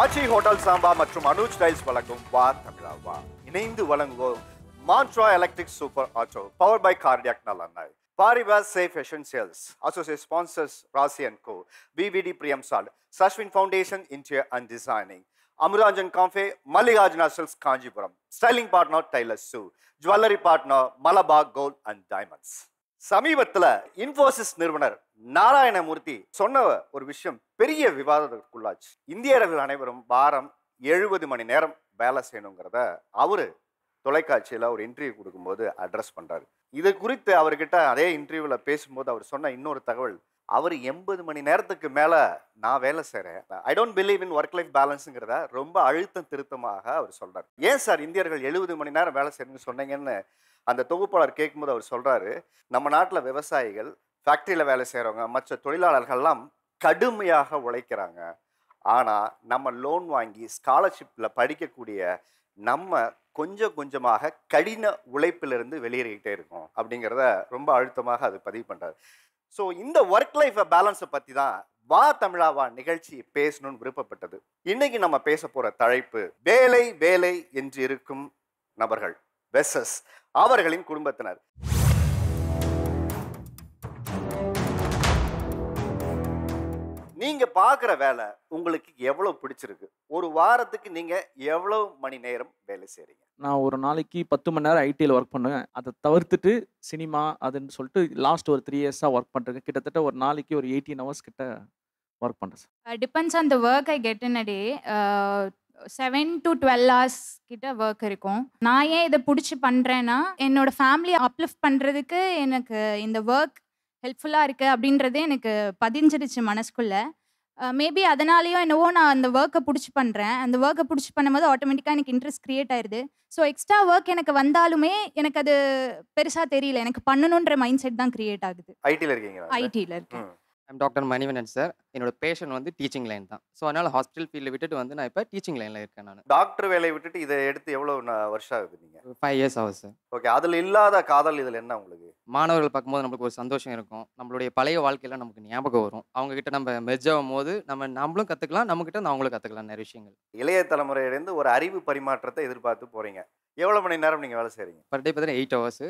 ஆச்சி hotel Samba மற்றும் Anuj tiles வழங்கும் வா தமிழா வா. இணைந்து வழங்குவோம் Montra electric super auto power by Cardif நலனாய். Paribas Safe Essentials. Associate sponsors Rasi & Co. BVD Priyam Sal. Sashwin Foundation Interior and Designing. Amuranjan Cafe, Mallikarjuna Silks Kanjipuram. Styling partner Taylor Sue. Jewelry partner Malabar Gold and Diamonds. சமீபத்தில் இன்ஃபோசிஸ் நிறுவனர் நாராயணமூர்த்தி சொன்ன ஒரு விஷயம் பெரிய விவாதத்துக்குள்ளாச்சு. இந்தியர்கள் அனைவரும் வாரம் 70 மணி நேரம் வேலை செய்யணுங்கிறத அவரு தொலைக்காட்சியில் ஒரு இன்டர்வியூ கொடுக்கும்போது அட்ரஸ் பண்றாரு. இது குறித்து அவர்கிட்ட அதே இன்டர்வியூவில் பேசும்போது அவர் சொன்ன இன்னொரு தகவல், அவர் 80 மணி நேரத்துக்கு மேலே நான் வேலை செய்கிறேன், I don't believe in work life பேலன்ஸுங்கிறத ரொம்ப அழுத்தம் திருத்தமாக அவர் சொல்கிறார். ஏன் சார் இந்தியர்கள் 70 மணி நேரம் வேலை செய்யணும்னு சொன்னீங்கன்னு அந்த தொகுப்பாளர் கேட்கும்போது அவர் சொல்கிறாரு, நம்ம நாட்டில் விவசாயிகள், ஃபேக்ட்ரியில் வேலை செய்கிறவங்க, மற்ற தொழிலாளர்கள்லாம் கடுமையாக உழைக்கிறாங்க. ஆனால் நம்ம லோன் வாங்கி ஸ்காலர்ஷிப்பில் படிக்கக்கூடிய நம்ம கொஞ்சம் கொஞ்சமாக கடின உழைப்பிலிருந்து வெளியேறிக்கிட்டே இருக்கோம் அப்படிங்கிறத ரொம்ப அழுத்தமாக அது பதிவு பண்ணுறாரு. ஸோ இந்த ஒர்க் லைஃப் பேலன்ஸை பற்றி தான் வா தமிழாவா நிகழ்ச்சி பேசணும்னு விருப்பப்பட்டது. இன்னைக்கு நம்ம பேச போகிற தலைப்பு வேலை வேலை என்று இருக்கும் நபர்கள் வெர்சஸ் அவர்களின் குடும்பத்தினர். நீங்க பார்க்குற வேலை உங்களுக்கு எவ்வளவு பிடிச்சிருக்கு? ஒரு வாரத்துக்கு நீங்க எவ்வளவு மணி நேரம் வேலை செய்றீங்க? நான் ஒரு நாளைக்கு 10 மணி நேரம் ஐடியில் ஒர்க் பண்ணுவேன். அதை தவிர்த்துட்டு சினிமா அதுன்னு சொல்லிட்டு லாஸ்ட் ஒரு 3 இயர்ஸாக ஒர்க் பண்ணுறேன். கிட்டத்தட்ட ஒரு நாளைக்கு ஒரு 18 ஹவர்ஸ் கிட்ட ஒர்க் பண்ணுறேன் sir. Depends on the work I get in a day. 7 to 12 hours கிட்ட ஒர்க் இருக்கும். நான் ஏன் இதை பிடிச்சி பண்ணுறேன்னா, என்னோட ஃபேமிலியை அப்லிஃப்ட் பண்ணுறதுக்கு எனக்கு இந்த ஒர்க் ஹெல்ப்ஃபுல்லாக இருக்குது அப்படின்றதே எனக்கு பதிஞ்சிடுச்சு மனசுக்குள்ளே. மேபி அதனாலேயோ என்னவோ நான் அந்த ஒர்க்கை பிடிச்சி பண்ணுறேன். அந்த ஒர்க்கை பிடிச்சி பண்ணும்போது ஆட்டோமேட்டிக்காக எனக்கு இன்ட்ரெஸ்ட் க்ரியேட் ஆயிடுது. ஸோ எக்ஸ்ட்ரா ஒர்க் எனக்கு வந்தாலுமே எனக்கு அது பெருசாக தெரியல. எனக்கு பண்ணணுன்ற மைண்ட் செட் தான் க்ரியேட் ஆகுது. ஐடியில் இருக்கீங்க? ஐடியில் இருக்கேன். I'm doctor Manivannan sir. என்னோட பேஷன் வந்து டீச்சிங் லைன் தான். ஸோ அதனால் ஹாஸ்பிட்டல் ஃபீல்டில் விட்டுட்டு வந்து நான் இப்போ டீச்சிங் லைனில் இருக்கேன். நான் டாக்டர் வேலையை விட்டுட்டு இதை எடுத்து எவ்வளோ வருஷம் ஆகுது நீங்கள்? 5 years ஆகுது சார். ஓகே, அதில் இல்லாத காதல் இதில் என்ன உங்களுக்கு? மாணவர்கள் பார்க்கும்போது நம்மளுக்கு ஒரு சந்தோஷம் இருக்கும். நம்மளுடைய பழைய வாழ்க்கையெல்லாம் நமக்கு ஞாபகம் வரும். அவங்ககிட்ட நம்ம மெர்ஜ் ஆகும் போது நம்மளும் கற்றுக்கலாம், நம்மகிட்ட அவங்களும் கற்றுக்கலாம் நிறைய விஷயங்கள். இளைய தலைமுறையிலேருந்து ஒரு அறிவு பரிமாற்றத்தை எதிர்பார்த்து போகிறீங்க. எவ்வளோ மணி நேரம் நீங்கள் வேலை செய்கிறீங்க? பர் டே பார்த்தீங்கன்னா 8 hours.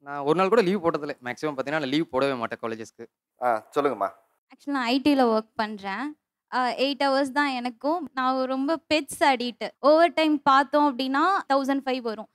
நான் ஒரு நாள் கூட லீவ் போட்டதில்லை. மேக்ஸிமம் பார்த்தீங்கன்னா நான் லீவ் போடவே மாட்டேன் காலேஜஸ்க்கு. சொல்லுங்கம்மா. ஆக்சுவலாக நான் ஐடியில் ஒர்க் பண்ணுறேன். 8 hours தான் எனக்கும். நான் ரொம்ப பெட்ஸ் அடிக்ட். ஓவர் டைம் பார்த்தோம் அப்படின்னா 1500 வரும்.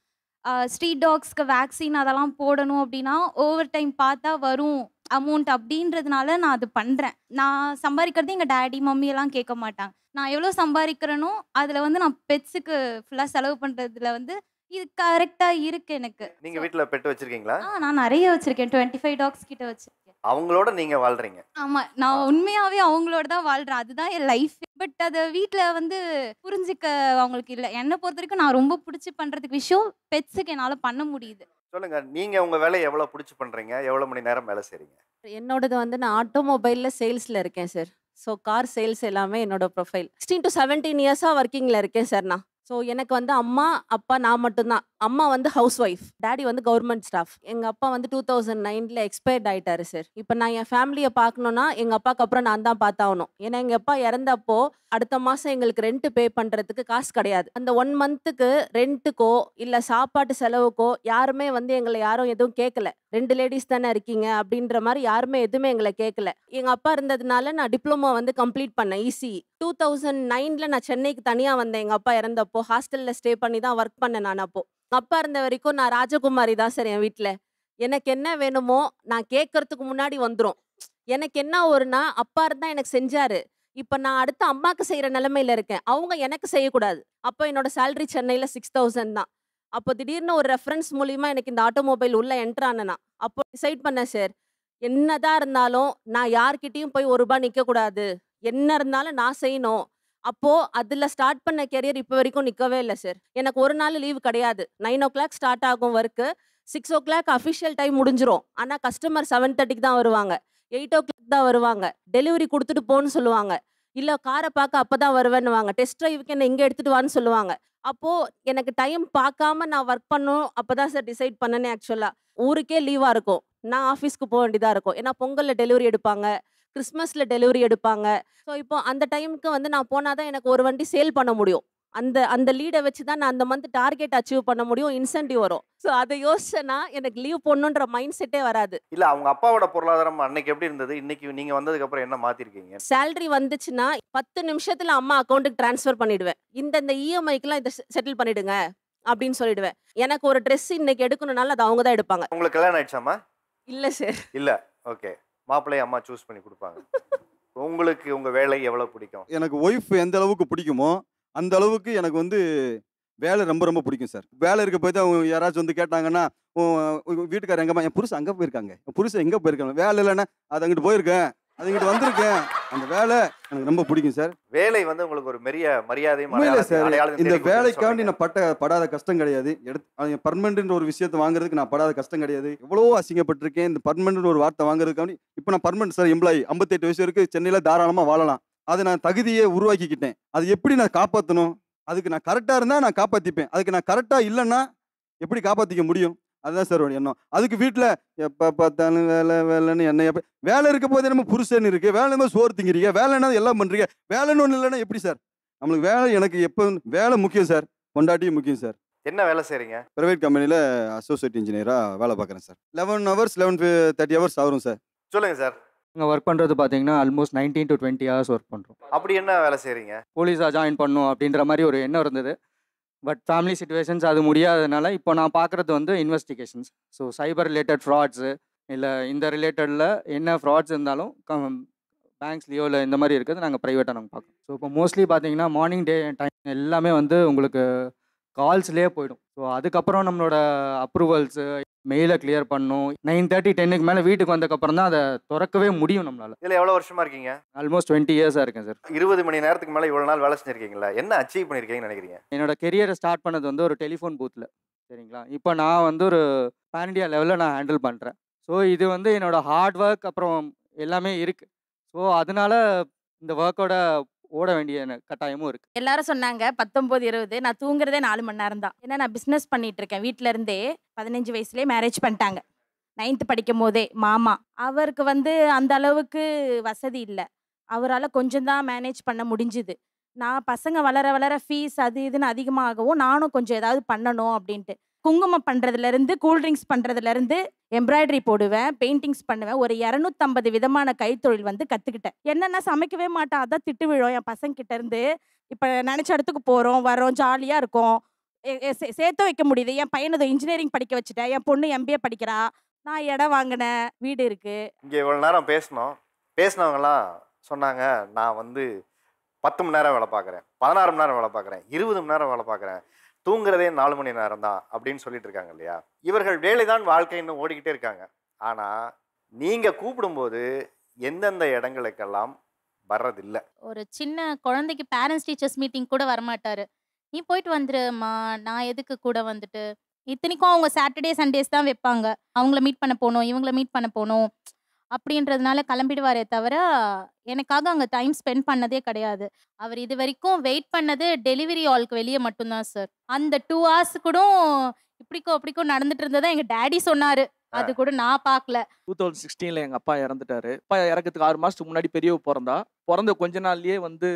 ஸ்ட்ரீட் டாக்ஸ்க்கு வேக்சின் அதெல்லாம் போடணும் அப்படின்னா ஓவர் டைம் பார்த்தா வரும் அமௌண்ட் அப்படின்றதுனால நான் அது பண்ணுறேன். நான் சம்பாதிக்கிறது எங்கள் டேடி மம்மியெல்லாம் கேட்க மாட்டாங்க. நான் எவ்வளோ சம்பாதிக்கிறேனோ அதில் வந்து நான் பெட்ஸுக்கு ஃபுல்லாக செலவு பண்ணுறதுல வந்து இது கரெக்டாக இருக்குது எனக்கு. நீங்கள் வீட்டில் பெட்டு வச்சுருக்கீங்களா? நான் நிறைய வச்சுருக்கேன். 25 டாக்ஸ் கிட்ட வச்சுருக்கேன். அவங்களோட நீங்கள் வாழ்கிறீங்க? ஆமாம், நான் உண்மையாகவே அவங்களோட தான் வாழ்கிறேன். அதுதான் என் லைஃப். பட் அதை வீட்டில் வந்து புரிஞ்சிக்க அவங்களுக்கு இல்லை. என்னை பொறுத்த வரைக்கும் நான் ரொம்ப பிடிச்சி பண்ணுறதுக்கு விஷயம் பெட்ஸுக்கு என்னால் பண்ண முடியுது. சொல்லுங்கள், நீங்கள் உங்கள் வேலையை எவ்வளோ பிடிச்சி பண்ணுறீங்க? எவ்வளோ மணி நேரம் வேலை செய்கிறீங்க? என்னோடது வந்து நான் ஆட்டோமொபைலில் சேல்ஸில் இருக்கேன் சார். ஸோ கார் சேல்ஸ் எல்லாமே என்னோட ப்ரொஃபைல். 16 to 17 இயர்ஸாக ஒர்க்கிங்கில் இருக்கேன் சார். நான் ஸோ எனக்கு வந்து அம்மா அப்பா நான் மட்டும்தான். அம்மா வந்து ஹவுஸ் ஒய்ஃப், டேடி வந்து கவர்மெண்ட் ஸ்டாஃப். எங்கள் அப்பா வந்து 2009 எக்ஸ்பயர்ட் ஆகிட்டாரு சார். இப்போ நான் என் ஃபேமிலியை பார்க்கணுன்னா எங்கள் அப்பாவுக்கு அப்புறம் நான் தான் பார்த்தாகணும். ஏன்னா எங்கள் அப்பா இறந்தப்போ அடுத்த மாதம் எங்களுக்கு ரெண்ட்டு பே பண்ணுறதுக்கு காசு கிடையாது. அந்த 1 monthக்கு ரெண்ட்டுக்கோ இல்லை சாப்பாட்டு செலவுக்கோ யாருமே வந்து எங்களை யாரும் எதுவும் கேட்கல. 2 லேடிஸ் தானே இருக்கீங்க அப்படின்ற மாதிரி யாருமே எதுவுமே எங்களை கேட்கல. எங்கள் அப்பா இருந்ததுனால நான் டிப்ளமோ வந்து கம்ப்ளீட் பண்ணேன் இசி. 2009 நான் சென்னைக்கு தனியாக வந்தேன். எங்கள் அப்பா இறந்தப்போ ஹாஸ்டலில் ஸ்டே பண்ணி தான் ஒர்க் பண்ணேன். நான் அப்போ அப்பா இருந்த வரைக்கும் நான் ராஜகுமாரி தான் சார் என் வீட்டில். எனக்கு என்ன வேணுமோ நான் கேட்கறதுக்கு முன்னாடி வந்துடும். எனக்கு என்ன ஒருனா அப்பா இருந்தால் எனக்கு செஞ்சாரு. இப்போ நான் அடுத்து அம்மாவுக்கு செய்கிற நிலைமையில இருக்கேன். அவங்க எனக்கு செய்யக்கூடாது. அப்போ என்னோட சேலரி சென்னையில் 6000 தான். அப்போ திடீர்னு ஒரு ரெஃபரன்ஸ் மூலிமா எனக்கு இந்த ஆட்டோமொபைல் உள்ளே என்ட்ரு ஆனேன்னா அப்போ டிசைட் பண்ணேன் சார், என்னதான் இருந்தாலும் நான் யார்கிட்டையும் போய் ₹1 நிற்கக்கூடாது. என்ன இருந்தாலும் நான் செய்யணும். அப்போது அதில் ஸ்டார்ட் பண்ண கெரியர் இப்போ வரைக்கும் நிற்கவே இல்லை சார். எனக்கு ஒரு நாள் லீவு கிடையாது. 9 o'clock ஸ்டார்ட் ஆகும் ஒர்க்கு. 6 o'clock அஃபிஷியல் டைம் முடிஞ்சிரும். ஆனால் கஸ்டமர் 7:30க்கு தான் வருவாங்க. 8 o'clock தான் வருவாங்க. டெலிவரி கொடுத்துட்டு போன்னு சொல்லுவாங்க. இல்லை காரை பார்க்க அப்போ தான் வருவேன்னுவாங்க. டெஸ்ட் ட்ரைவுக்கு என்ன இங்கே எடுத்துகிட்டு வான்னு சொல்லுவாங்க. அப்போது எனக்கு டைம் பார்க்காம நான் ஒர்க் பண்ணணும். அப்போ தான் சார் டிசைட் பண்ணனே. ஆக்சுவலாக ஊருக்கே லீவாக இருக்கும். நான் ஆஃபீஸ்க்கு போக வேண்டியதாக இருக்கும். ஏன்னா பொங்கலில் டெலிவரி எடுப்பாங்க, கிறிஸ்மஸில் டெலிவரி எடுப்பாங்க. ஸோ இப்போ அந்த டைமுக்கு வந்து நான் போனால் தான் எனக்கு ஒரு வண்டி சேல் பண்ண முடியும். அந்த அந்த லீடை வச்சு தான் நான் அந்த மந்த் டார்கெட் அச்சீவ் பண்ண முடியும், இன்சென்டிவ் வரும். ஸோ அதை யோசிச்சேன்னா எனக்கு லீவ் போடணுன்ற மைண்ட் செட்டே வராது. இல்ல அவங்க அப்பாவோட பொருளாதாரம் அன்னைக்கு எப்படி இருந்தது? இன்னைக்கு நீங்க வந்ததுக்கு அப்புறம் என்ன மாத்திருக்கீங்க? சேலரி வந்துச்சுன்னா 10 நிமிஷத்தில் அம்மா அக்கௌண்ட்டுக்கு ட்ரான்ஸ்ஃபர் பண்ணிடுவேன். இந்த இஎம்ஐக்கெலாம் இதை செட்டில் பண்ணிடுங்க அப்படின்னு சொல்லிடுவேன். எனக்கு ஒரு ட்ரெஸ் இன்னைக்கு எடுக்கணும்னாலும் அது அவங்க தான் எடுப்பாங்க. உங்களுக்கு கல்யாணம் ஆயிடுச்சாமா? இல்லை சார். இல்ல. ஓகே. மாப்பிள்ளையை அம்மா சூஸ் பண்ணி கொடுப்பாங்க. உங்களுக்கு உங்க வேலை எவ்வளவு பிடிக்கும்? எனக்கு ஒய்ஃப் எந்த அளவுக்கு பிடிக்குமோ அந்த அளவுக்கு எனக்கு வந்து வேலை ரொம்ப ரொம்ப பிடிக்கும் சார். வேலை இருக்க போய் தான் யாராச்சும் வந்து கேட்டாங்கன்னா, வீட்டுக்காரர் எங்கம்மா? என் புருஷன் அங்கே போயிருக்காங்க, என் புருஷன் எங்கே போயிருக்காங்க, வேலை இல்லைன்னா அது அங்கிட்டு போயிருக்கேன், அது இங்கிட்டு வந்திருக்கேன். அந்த வேலை எனக்கு ரொம்ப பிடிக்கும் சார். வேலை வந்து உங்களுக்கு ஒரு பெரிய மரியாதையும் இல்லை சார், இந்த வேலைக்காண்டி அடையாளம் நான் படாத கஷ்டம் கிடையாது. பர்மனெண்ட் ஒரு விஷயத்தை வாங்குறதுக்கு நான் படாத கஷ்டம் கிடையாது. எவ்வளவோ அசிங்கப்பட்டிருக்கேன். இந்த பர்மனெண்ட் ஒரு வார்த்தை வாங்குறதுக்காண்டி இப்போ நான் பர்மனெண்ட் சார் எம்ப்ளாயி. 58 வயசு வரைக்கும் சென்னையில் தாராளமாக வாழலாம். அதை நான் தகுதியை உருவாக்கிக்கிட்டேன். அது எப்படி நான் காப்பாற்றணும்? அதுக்கு நான் கரெக்டாக இருந்தால் நான் காப்பாற்றிப்பேன். அதுக்கு நான் கரெக்டாக இல்லைன்னா எப்படி காப்பாற்றிக்க முடியும்? அதுதான் சார் ஒரு எண்ணம். அதுக்கு வீட்டில் எப்போ பார்த்தாலும் வேலை வேலைன்னு என்ன வேலை இருக்க போதே நம்ம புருஷன் இருக்குது, வேலை நம்ம சோறு திங்கிறீங்க, வேலைன்னா எல்லாம் பண்ணுறீங்க, வேலைன்னு ஒன்று இல்லைன்னா எப்படி சார்? நம்மளுக்கு வேலை, எனக்கு எப்போ வேலை முக்கியம் சார், பொண்டாட்டியும் முக்கியம் சார். என்ன வேலை செய்றீங்க? ப்ரைவேட் கம்பெனியில் அசோசியேட் இன்ஜினியராக வேலை பார்க்குறேன் சார். 11 hours 11:30 hours ஆகும் சார். சொல்லுங்க சார். இங்கே ஒர்க் பண்ணுறது பார்த்தீங்கன்னா ஆல்மோஸ்ட் 19 to 20 hours ஒர்க் பண்ணுறோம். அப்படி என்ன வேலை செய்றீங்க? போலீஸாக ஜாயின் பண்ணணும் அப்படின்ற மாதிரி ஒரு எண்ணம் இருந்தது. பட் ஃபேமிலி சுச்சுவேஷன்ஸ் அது முடியாததுனால இப்போ நான் பார்க்குறது வந்து இன்வெஸ்டிகேஷன்ஸ். ஸோ சைபர் ரிலேட்டட் ஃப்ராட்ஸு இல்லை இந்த ரிலேட்டடில் என்ன ஃப்ராட்ஸ் இருந்தாலும் பேங்க்ஸ்லேயோ இல்லை இந்த மாதிரி இருக்கிறது நாங்கள் ப்ரைவேட்டாக நாங்கள் பார்க்குறோம். ஸோ இப்போ மோஸ்ட்லி பார்த்தீங்கன்னா மார்னிங் டைம் எல்லாமே வந்து உங்களுக்கு கால்ஸ்லேயே போயிடும். ஸோ அதுக்கப்புறம் நம்மளோட அப்ரூவல்ஸு மெயிலை கிளியர் பண்ணணும். 9:30 10க்கு மேலே வீட்டுக்கு வந்ததுக்கப்புறம் தான் அதை திறக்கவே முடியும் நம்மளால். இதுல எவ்வளவு வருஷமா இருக்கீங்க? ஆல்மோஸ்ட் 20 இயர்ஸாக இருக்கேன் சார். 20 மணி நேரத்துக்கு மேல இவ்வளவு நாள் வேலை செஞ்சிருக்கீங்களா? என்ன அச்சீவ் பண்ணிருக்கீங்கன்னு நினைக்கிறீங்க? என்னோட கெரியரை ஸ்டார்ட் பண்ணது வந்து ஒரு டெலிஃபோன் பூத்தில், சரிங்களா? இப்போ நான் வந்து ஒரு பேன் இண்டியா லெவலில் நான் ஹேண்டில் பண்ணுறேன். ஸோ இது வந்து என்னோட ஹார்ட் ஒர்க் அப்புறம் எல்லாமே இருக்குது. ஸோ அதனால இந்த ஒர்க்கோட ஓட வேண்டிய கட்டாயமும் இருக்குது. எல்லாரும் சொன்னாங்க 19 20, நான் தூங்குறதே 4 மணி நேரம் தான். ஏன்னா நான் பிஸ்னஸ் பண்ணிட்டு இருக்கேன். வீட்டில இருந்தே 15 வயசுலேயே மேரேஜ் பண்ணிட்டாங்க. 9th படிக்கும் போதே மாமா. அவருக்கு வந்து அந்த அளவுக்கு வசதி இல்லை. அவரால் கொஞ்சம் தான் மேனேஜ் பண்ண முடிஞ்சுது. நான் பசங்க வளர வளர ஃபீஸ் அது இதுன்னு அதிகமாகவும் நானும் கொஞ்சம் ஏதாவது பண்ணணும் அப்படின்ட்டு குங்குமம் பண்ணுறதுலேருந்து கூல்ட்ரிங்க்ஸ் பண்ணுறதுலேருந்து எம்ப்ராய்டரி போடுவேன், பெயிண்டிங்ஸ் பண்ணுவேன். ஒரு 250 விதமான கைத்தொழில் வந்து கற்றுக்கிட்டேன். என்னென்னா சமைக்கவே மாட்டேன், அதான் திட்டு விழும் என் பசங்கிட்ட இருந்து. இப்போ நினச்ச இடத்துக்கு போகிறோம் வரோம், ஜாலியாக இருக்கும், சேர்த்து வைக்க முடியுது. என் பையனது இன்ஜினியரிங் படிக்க வச்சுட்டேன், என் பொண்ணு MBA படிக்கிறா, நான் இடம் வாங்கினேன், வீடு இருக்குது. இங்கே இவ்வளோ நேரம் பேசினவங்கலாம் சொன்னாங்க, நான் வந்து 10 மணி நேரம் வேலை பார்க்குறேன், 16 மணி நேரம் வேலை பார்க்குறேன், 20 மணி நேரம் வேலை பார்க்குறேன், தூங்குறதே 4 மணி நேரம் தான் அப்படின்னு சொல்லிட்டு இருக்காங்க இல்லையா? இவர்கள் வேலைதான் வாழ்க்கைன்னு ஓடிக்கிட்டே இருக்காங்க. ஆனால் நீங்கள் கூப்பிடும்போது எந்தெந்த இடங்களுக்கெல்லாம் வர்றதில்லை. ஒரு சின்ன குழந்தைக்கு பேரண்ட்ஸ் டீச்சர்ஸ் மீட்டிங் கூட வரமாட்டாரு. நீ போயிட்டு வந்துருமா, நான் எதுக்கு கூட வந்துட்டு. இத்தனைக்கும் அவங்க சாட்டர்டே சண்டேஸ் தான் வைப்பாங்க. அவங்கள மீட் பண்ண போகணும், இவங்கள மீட் பண்ண போகணும் அப்படின்றதுனால கிளம்பிடுவாரே தவிர எனக்காக அங்கே டைம் ஸ்பெண்ட் பண்ணதே கிடையாது. அவர் இது வரைக்கும் வெயிட் பண்ணது டெலிவரி ஆளுக்கு வெளியே மட்டும்தான் சார். அந்த 2 hours கூட இப்படிக்கோ அப்படிக்கோ நடந்துட்டு இருந்ததா எங்கள் டேடி சொன்னார். அது கூட நான் பார்க்கல. 2016 எங்கள் அப்பா இறந்துட்டாரு. அப்பா இறக்கிறதுக்கு 6 மாதத்துக்கு முன்னாடி பெரியவ பிறந்த கொஞ்ச நாள்லயே வந்து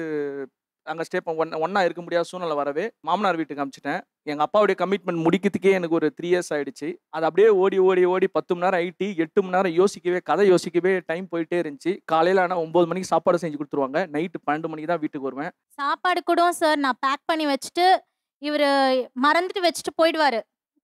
அங்கே ஸ்டே ஒன்றா இருக்க முடியாத சூழ்நிலை வரவே மாமனார் வீட்டுக்கு அனுப்பிச்சிட்டேன். எங்கள் அப்பாவுடைய கமிட்மெண்ட் முடிக்கிறதுக்கே எனக்கு ஒரு 3 years ஆயிடுச்சு. அது அப்படியே ஓடி 10 மணி நேரம் ஐடி, 8 மணி நேரம் கதை யோசிக்கவே டைம் போயிட்டே இருந்துச்சு. காலையில் ஆனால் 9 மணிக்கு சாப்பாடு செஞ்சு கொடுத்துருவாங்க. நைட்டு 12 மணிக்கு தான் வீட்டுக்கு வருவேன். சாப்பாடு கூட சார் நான் பேக் பண்ணி வச்சுட்டு இவர் மறந்துட்டு வச்சுட்டு போயிடுவார்.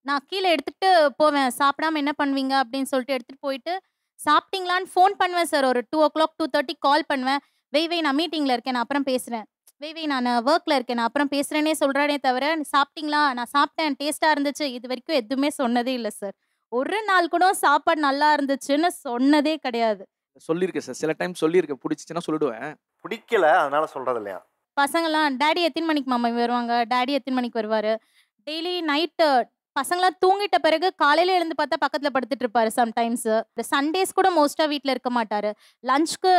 நான் கீழே எடுத்துகிட்டு போவேன். சாப்பிடாம என்ன பண்ணுவீங்க அப்படின்னு சொல்லிட்டு எடுத்துகிட்டு போயிட்டு சாப்பிட்டீங்களான்னு ஃபோன் பண்ணுவேன் சார். ஒரு 2 o'clock 2:30 கால் பண்ணுவேன். வெய் நான் மீட்டிங்கில் இருக்கேன், நான் அப்புறம் பேசுகிறேன். வெய் நான் ஒர்க்கில் இருக்கேன், நான் அப்புறம் பேசுகிறேனே சொல்கிறானே தவிர சாப்பிட்டீங்களா, நான் சாப்பிட்டேன், டேஸ்ட்டாக இருந்துச்சு, இது வரைக்கும் எதுவுமே சொன்னதே இல்லை சார். ஒரு நாள் கூட சாப்பாடு நல்லா இருந்துச்சுன்னு சொன்னதே கிடையாது. சொல்லியிருக்கேன் சார், சில டைம் சொல்லியிருக்கேன். பிடிச்சிச்சுன்னா சொல்லிடுவேன், பிடிக்கல அதனால சொல்கிறது இல்லையா? பசங்களாம் டாடி எத்தனை மணிக்கு மாமா வருவாங்க, டாடி எத்தனை மணிக்கு வருவார். டெய்லி நைட்டு பசங்களாம் தூங்கிட்ட பிறகு காலையில் எழுந்து பார்த்தா பக்கத்தில் படுத்துட்டு இருப்பாரு. சம்டைம்ஸு சண்டேஸ் கூட மோஸ்ட்டாக வீட்டில் இருக்க மாட்டார். லஞ்சுக்கு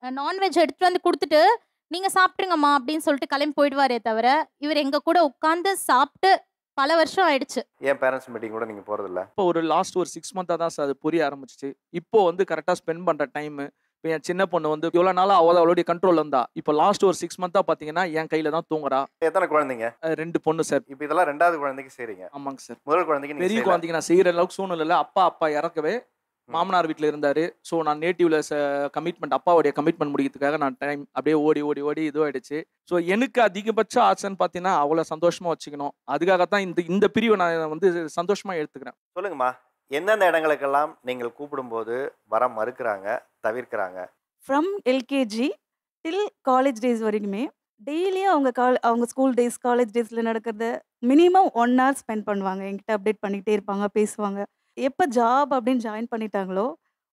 நான்வெஜ் எடுத்துகிட்டு வந்து கொடுத்துட்டு நீங்கள் சாப்பிட்ருங்கம்மா அப்படின்னு சொல்லிட்டு கிளம்பி போயிடுவாரே தவிர இவர் எங்கள் கூட உட்காந்து சாப்பிட்டு பல வருஷம் ஆயிடுச்சு. ஏன் பேரண்ட்ஸ் மீட்டிங் கூட நீங்கள் போகிறதில்ல? இப்போ ஒரு லாஸ்ட் ஒரு 6 month தான் சார் அது புரிய ஆரம்பிச்சிச்சு. இப்போ வந்து கரெக்டாக ஸ்பெண்ட் பண்ணுற டைமு இப்போ என் சின்ன பொண்ணு வந்து இவ்வளோ நாளாக அவளுடைய கண்ட்ரோல் இருந்தா, இப்போ லாஸ்ட் ஒரு 6 மந்த்தாக பார்த்தீங்கன்னா என் கையில் தான் தூங்குறா. எத்தனை குழந்தைங்க? 2 பொண்ணு சார். இப்போ இதெல்லாம் 2வது குழந்தைக்கு செய்றீங்க. ஆமாங்க சார். முதல் குழந்தைக்கு நீங்க பெரிய செய்யல. குழந்தைக்கு நான் செய்கிற அளவுக்கு சூழ்நிலை இல்லை. அப்பா இறக்கவே மாமனார் வீட்டில் இருந்தார். ஸோ நான் நேட்டிவ்ல கமிட்மெண்ட் அப்பாவுடைய கமிட்மெண்ட் முடிக்கிறதுக்காக நான் டைம் அப்படியே ஓடி இதுவாகிடுச்சு. ஸோ எனக்கு அதிகபட்ச ஆசைன்னு பார்த்தீங்கன்னா அவ்வளோ சந்தோஷமாக வச்சுக்கணும். அதுக்காகத்தான் இந்த பிரிவை நான் வந்து சந்தோஷமாக எடுத்துக்கிறேன். சொல்லுங்கம்மா, எந்தெந்த இடங்களுக்கெல்லாம் நீங்கள் கூப்பிடும்போது வர மறுக்கிறாங்க, தவிர்க்கிறாங்க? From LKG till college days வரைக்குமே டெய்லியும் அவங்க ஸ்கூல் டேஸ் காலேஜ் டேஸில் நடக்கிறத மினிமம் 1 hour ஸ்பெண்ட் பண்ணுவாங்க. என்கிட்ட அப்டேட் பண்ணிக்கிட்டே இருப்பாங்க, பேசுவாங்க. எப்போ ஜாப் அப்படின்னு ஜாயின் பண்ணிட்டாங்களோ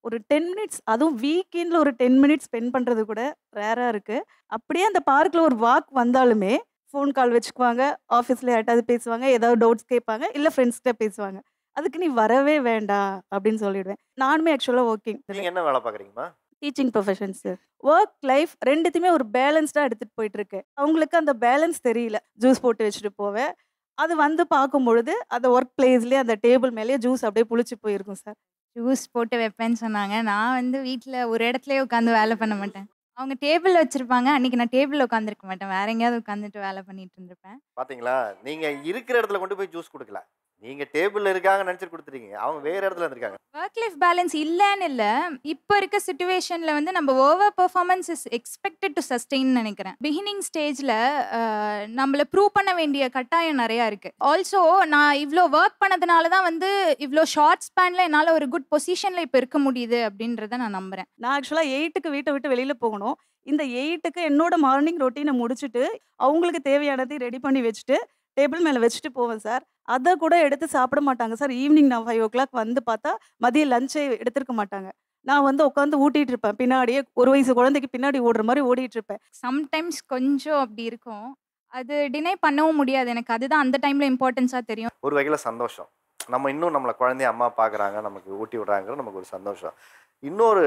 ஒரு 10 மினிட்ஸ், அதுவும் வீக்கெண்டில் ஒரு 10 மினிட்ஸ் ஸ்பெண்ட் பண்ணுறது கூட ரேராக இருக்குது. அப்படியே அந்த பார்க்கில் ஒரு வாக் வந்தாலுமே ஃபோன் கால் வச்சுக்குவாங்க, ஆஃபீஸில் யார்ட்டாவது பேசுவாங்க, ஏதாவது டவுட்ஸ் கேட்பாங்க, இல்லை ஃப்ரெண்ட்ஸ்கிட்ட பேசுவாங்க. அதுக்கு நீ வரவே வேண்டாம் அப்படின்னு சொல்லிடுவேன். நானுமே ஆக்சுவலாக ஒர்க்கிங் நீங்க என்ன வேலை பார்க்குறீங்கம்மா? Teaching profession sir. Work life ரெண்டுத்தையுமே ஒரு பேலன்ஸ்டாக எடுத்துகிட்டு போயிட்டுருக்கு. அவங்களுக்கு அந்த பேலன்ஸ் தெரியல. ஜூஸ் போட்டு வச்சுட்டு போவேன், அது வந்து பார்க்கும்பொழுது அந்த ஒர்க் பிளேஸ்லேயே அந்த டேபிள் மேலேயே ஜூஸ் அப்படியே புளிச்சு போயிருக்கும் சார். ஜூஸ் போட்டு வைப்பேன்னு சொன்னாங்க. நான் வந்து வீட்டில் ஒரு இடத்துலயே உட்காந்து வேலை பண்ண மாட்டேன். அவங்க டேபிள் வச்சிருப்பாங்க, அன்னைக்கு நான் டேபிளில் உட்காந்துருக்க மாட்டேன், வேற எங்கேயாவது உட்காந்துட்டு வேலை பண்ணிட்டு இருந்திருப்பேன். பாத்தீங்களா, நீங்க இருக்கிற இடத்துல கொண்டு போய் ஜூஸ் கொடுக்கல, நீங்க டேபிள்ல இருக்காங்க நினைச்சிட்டு கொடுத்துருக்கீங்க. அவங்க வேற இடத்துல இருந்திருக்காங்க. ஒர்க் லைஃப் பேலன்ஸ் இல்லைன்னு இல்லை, இப்போ இருக்க சுச்சுவேஷனில் வந்து நம்ம over performance is expected to sustain நினைக்கிறேன். பிகினிங் ஸ்டேஜில் நம்மளை ப்ரூவ் பண்ண வேண்டிய கட்டாயம் நிறையா இருக்குது. ஆல்சோ நான் இவ்வளோ ஒர்க் பண்ணதுனால தான் வந்து இவ்வளோ ஷார்ட் ஸ்பேனில் என்னால் ஒரு குட் பொசிஷனில் இப்போ இருக்க முடியுது அப்படின்றத நான் நம்புகிறேன். நான் ஆக்சுவலாக 8க்கு வீட்டை விட்டு வெளியில் போகணும். இந்த 8க்கு என்னோட மார்னிங் ரொட்டீனை முடிச்சுட்டு அவங்களுக்கு தேவையானதை ரெடி பண்ணி வச்சுட்டு டேபிள் மேலே வச்சுட்டு போவேன் சார். அதை கூட எடுத்து சாப்பிட மாட்டாங்க சார். ஈவினிங் நான் 5 o'clock வந்து பார்த்தா மதியம் லஞ்சை எடுத்துருக்க மாட்டாங்க. நான் வந்து உட்காந்து ஊட்டிகிட்டு இருப்பேன், பின்னாடியே ஒரு வயசு குழந்தைக்கு பின்னாடி ஓடுற மாதிரி ஓடிட்டு இருப்பேன். சம்டைம்ஸ் கொஞ்சம் அப்படி இருக்கும், அது டினை பண்ணவும் முடியாது. எனக்கு அதுதான் அந்த டைமில் இம்பார்ட்டன்ஸாக தெரியும். ஒரு வகையில் சந்தோஷம், நம்ம இன்னும் நம்மளை குழந்தைய அம்மா பார்க்குறாங்க, நமக்கு ஊட்டி விடுறாங்கிற நமக்கு ஒரு சந்தோஷம். இன்னொரு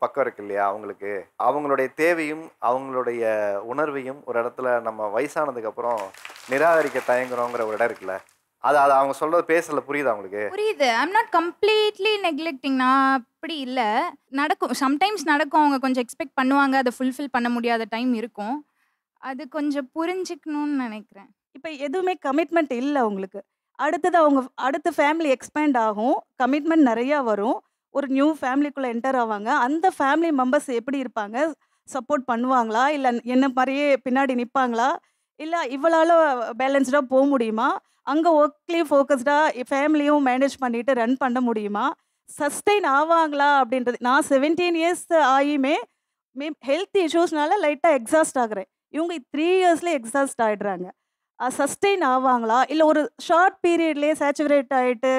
பக்கம் இருக்கு இல்லையா, அவங்களுக்கு அவங்களுடைய தேவையும் அவங்களுடைய உணர்வையும் ஒரு இடத்துல நம்ம வயசானதுக்கப்புறம் நிராகரிக்க தயங்குறோங்கிற ஒரு இடம் இருக்குல்ல, அது அவங்க சொல்றது பேசல புரியுது அவங்களுக்கு? புரியுது. ஐம் நாட் கம்ப்ளீட்லி நெக்லெக்டிங், நான் அப்படி இல்லை. நடக்கும், சம்டைம்ஸ் நடக்கும். அவங்க கொஞ்சம் எக்ஸ்பெக்ட் பண்ணுவாங்க, அதை ஃபுல்ஃபில் பண்ண முடியாத டைம் இருக்கும். அது கொஞ்சம் புரிஞ்சுக்கணும்னு நினைக்கிறேன். இப்போ எதுவுமே கமிட்மெண்ட் இல்லை அவங்களுக்கு. அடுத்தது அவங்க அடுத்த ஃபேமிலி எக்ஸ்பேண்ட் ஆகும், கமிட்மெண்ட் நிறையா வரும், ஒரு நியூ ஃபேமிலிக்குள்ளே என்டர் ஆவாங்க. அந்த ஃபேமிலி மெம்பர்ஸ் எப்படி இருப்பாங்க, சப்போர்ட் பண்ணுவாங்களா, இல்லை என்ன மாதிரியே பின்னாடி நிற்பாங்களா, இல்லை இவளால் பேலன்ஸ்டாக போக முடியுமா, அங்கே ஒர்க்லேயும் ஃபோக்கஸ்டாக ஃபேமிலியும் மேனேஜ் பண்ணிட்டு ரன் பண்ண முடியுமா, சஸ்டெயின் ஆவாங்களா அப்படின்றது. நான் 17 years ஆகியுமே ஹெல்த் இஷ்யூஸ்னால லைட்டாக எக்ஸாஸ்ட் ஆகுறேன். இவங்க 3 yearsலேயே எக்ஸாஸ்ட் ஆகிடுறாங்க. சஸ்டெயின் ஆவாங்களா, இல்லை ஒரு ஷார்ட் பீரியட்லேயே சேச்சுரேட் ஆகிட்டு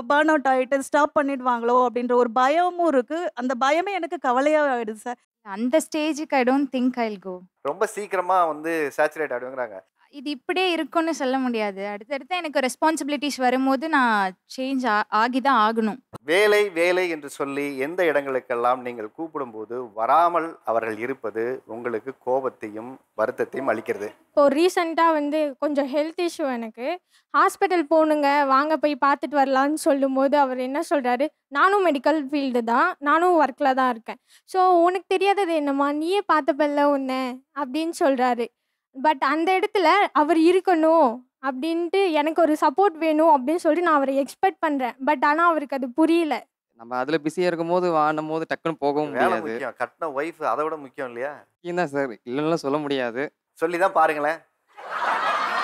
பர்ன் அவுட் ஆகிட்டு ஸ்டாப் பண்ணிடுவாங்களோ அப்படின்ற ஒரு பயமும் இருக்குது. அந்த பயமே எனக்கு கவலையாக ஆகிடுது சார். அந்த ஸ்டேஜுக்கு ஐ டோன்ட் திங்க் ஐல் கோ. ரொம்ப சீக்கிரமா வந்து சேச்சுரேட் ஆகிடுங்கிறாங்க. இது இப்படியே இருக்குன்னு சொல்ல முடியாது. அடுத்தடுத்து எனக்கு ரெஸ்பான்சிபிலிட்டிஸ் வரும்போது நான் சேஞ்ச் ஆகி தான் ஆகணும். வேலை வேலை என்று சொல்லி எந்த இடங்களுக்கெல்லாம் நீங்கள் கூப்பிடும்போது வராமல் அவர்கள் இருப்பது உங்களுக்கு கோபத்தையும் வருத்தத்தையும் அளிக்கிறது? இப்போ ரீசெண்டாக வந்து கொஞ்சம் ஹெல்த் இஷ்யூ, எனக்கு ஹாஸ்பிட்டல் போகணுங்க, வாங்க போய் பார்த்துட்டு வரலான்னு சொல்லும்போது அவர் என்ன சொல்கிறாரு, நானும் மெடிக்கல் ஃபீல்டு தான், நானும் ஒர்க்கில் தான் இருக்கேன், ஸோ உனக்கு தெரியாதது என்னம்மா, நீயே பார்த்தப்பல்ல உன்னை அப்படின்னு சொல்கிறாரு. பட் அந்த இடத்துல அவர் இருக்கணும் அப்படின்ட்டு எனக்கு ஒரு சப்போர்ட் வேணும் அப்படின்னு சொல்லிட்டு நான் அவரை எக்ஸ்பெக்ட் பண்ணுறேன். பட் ஆனால் அவருக்கு அது புரியல. நம்ம அதில் பிஸியாக இருக்கும் போது வாடும் போது டக்குன்னு போகவும் வேலை முடியாது. முக்கியம், கட்டின ஒய்ஃப் அதை விட முக்கியம் இல்லையா? முக்கியம் தான் சார், இல்லைன்னா சொல்ல முடியாது. சொல்லி தான் பாருங்களேன்,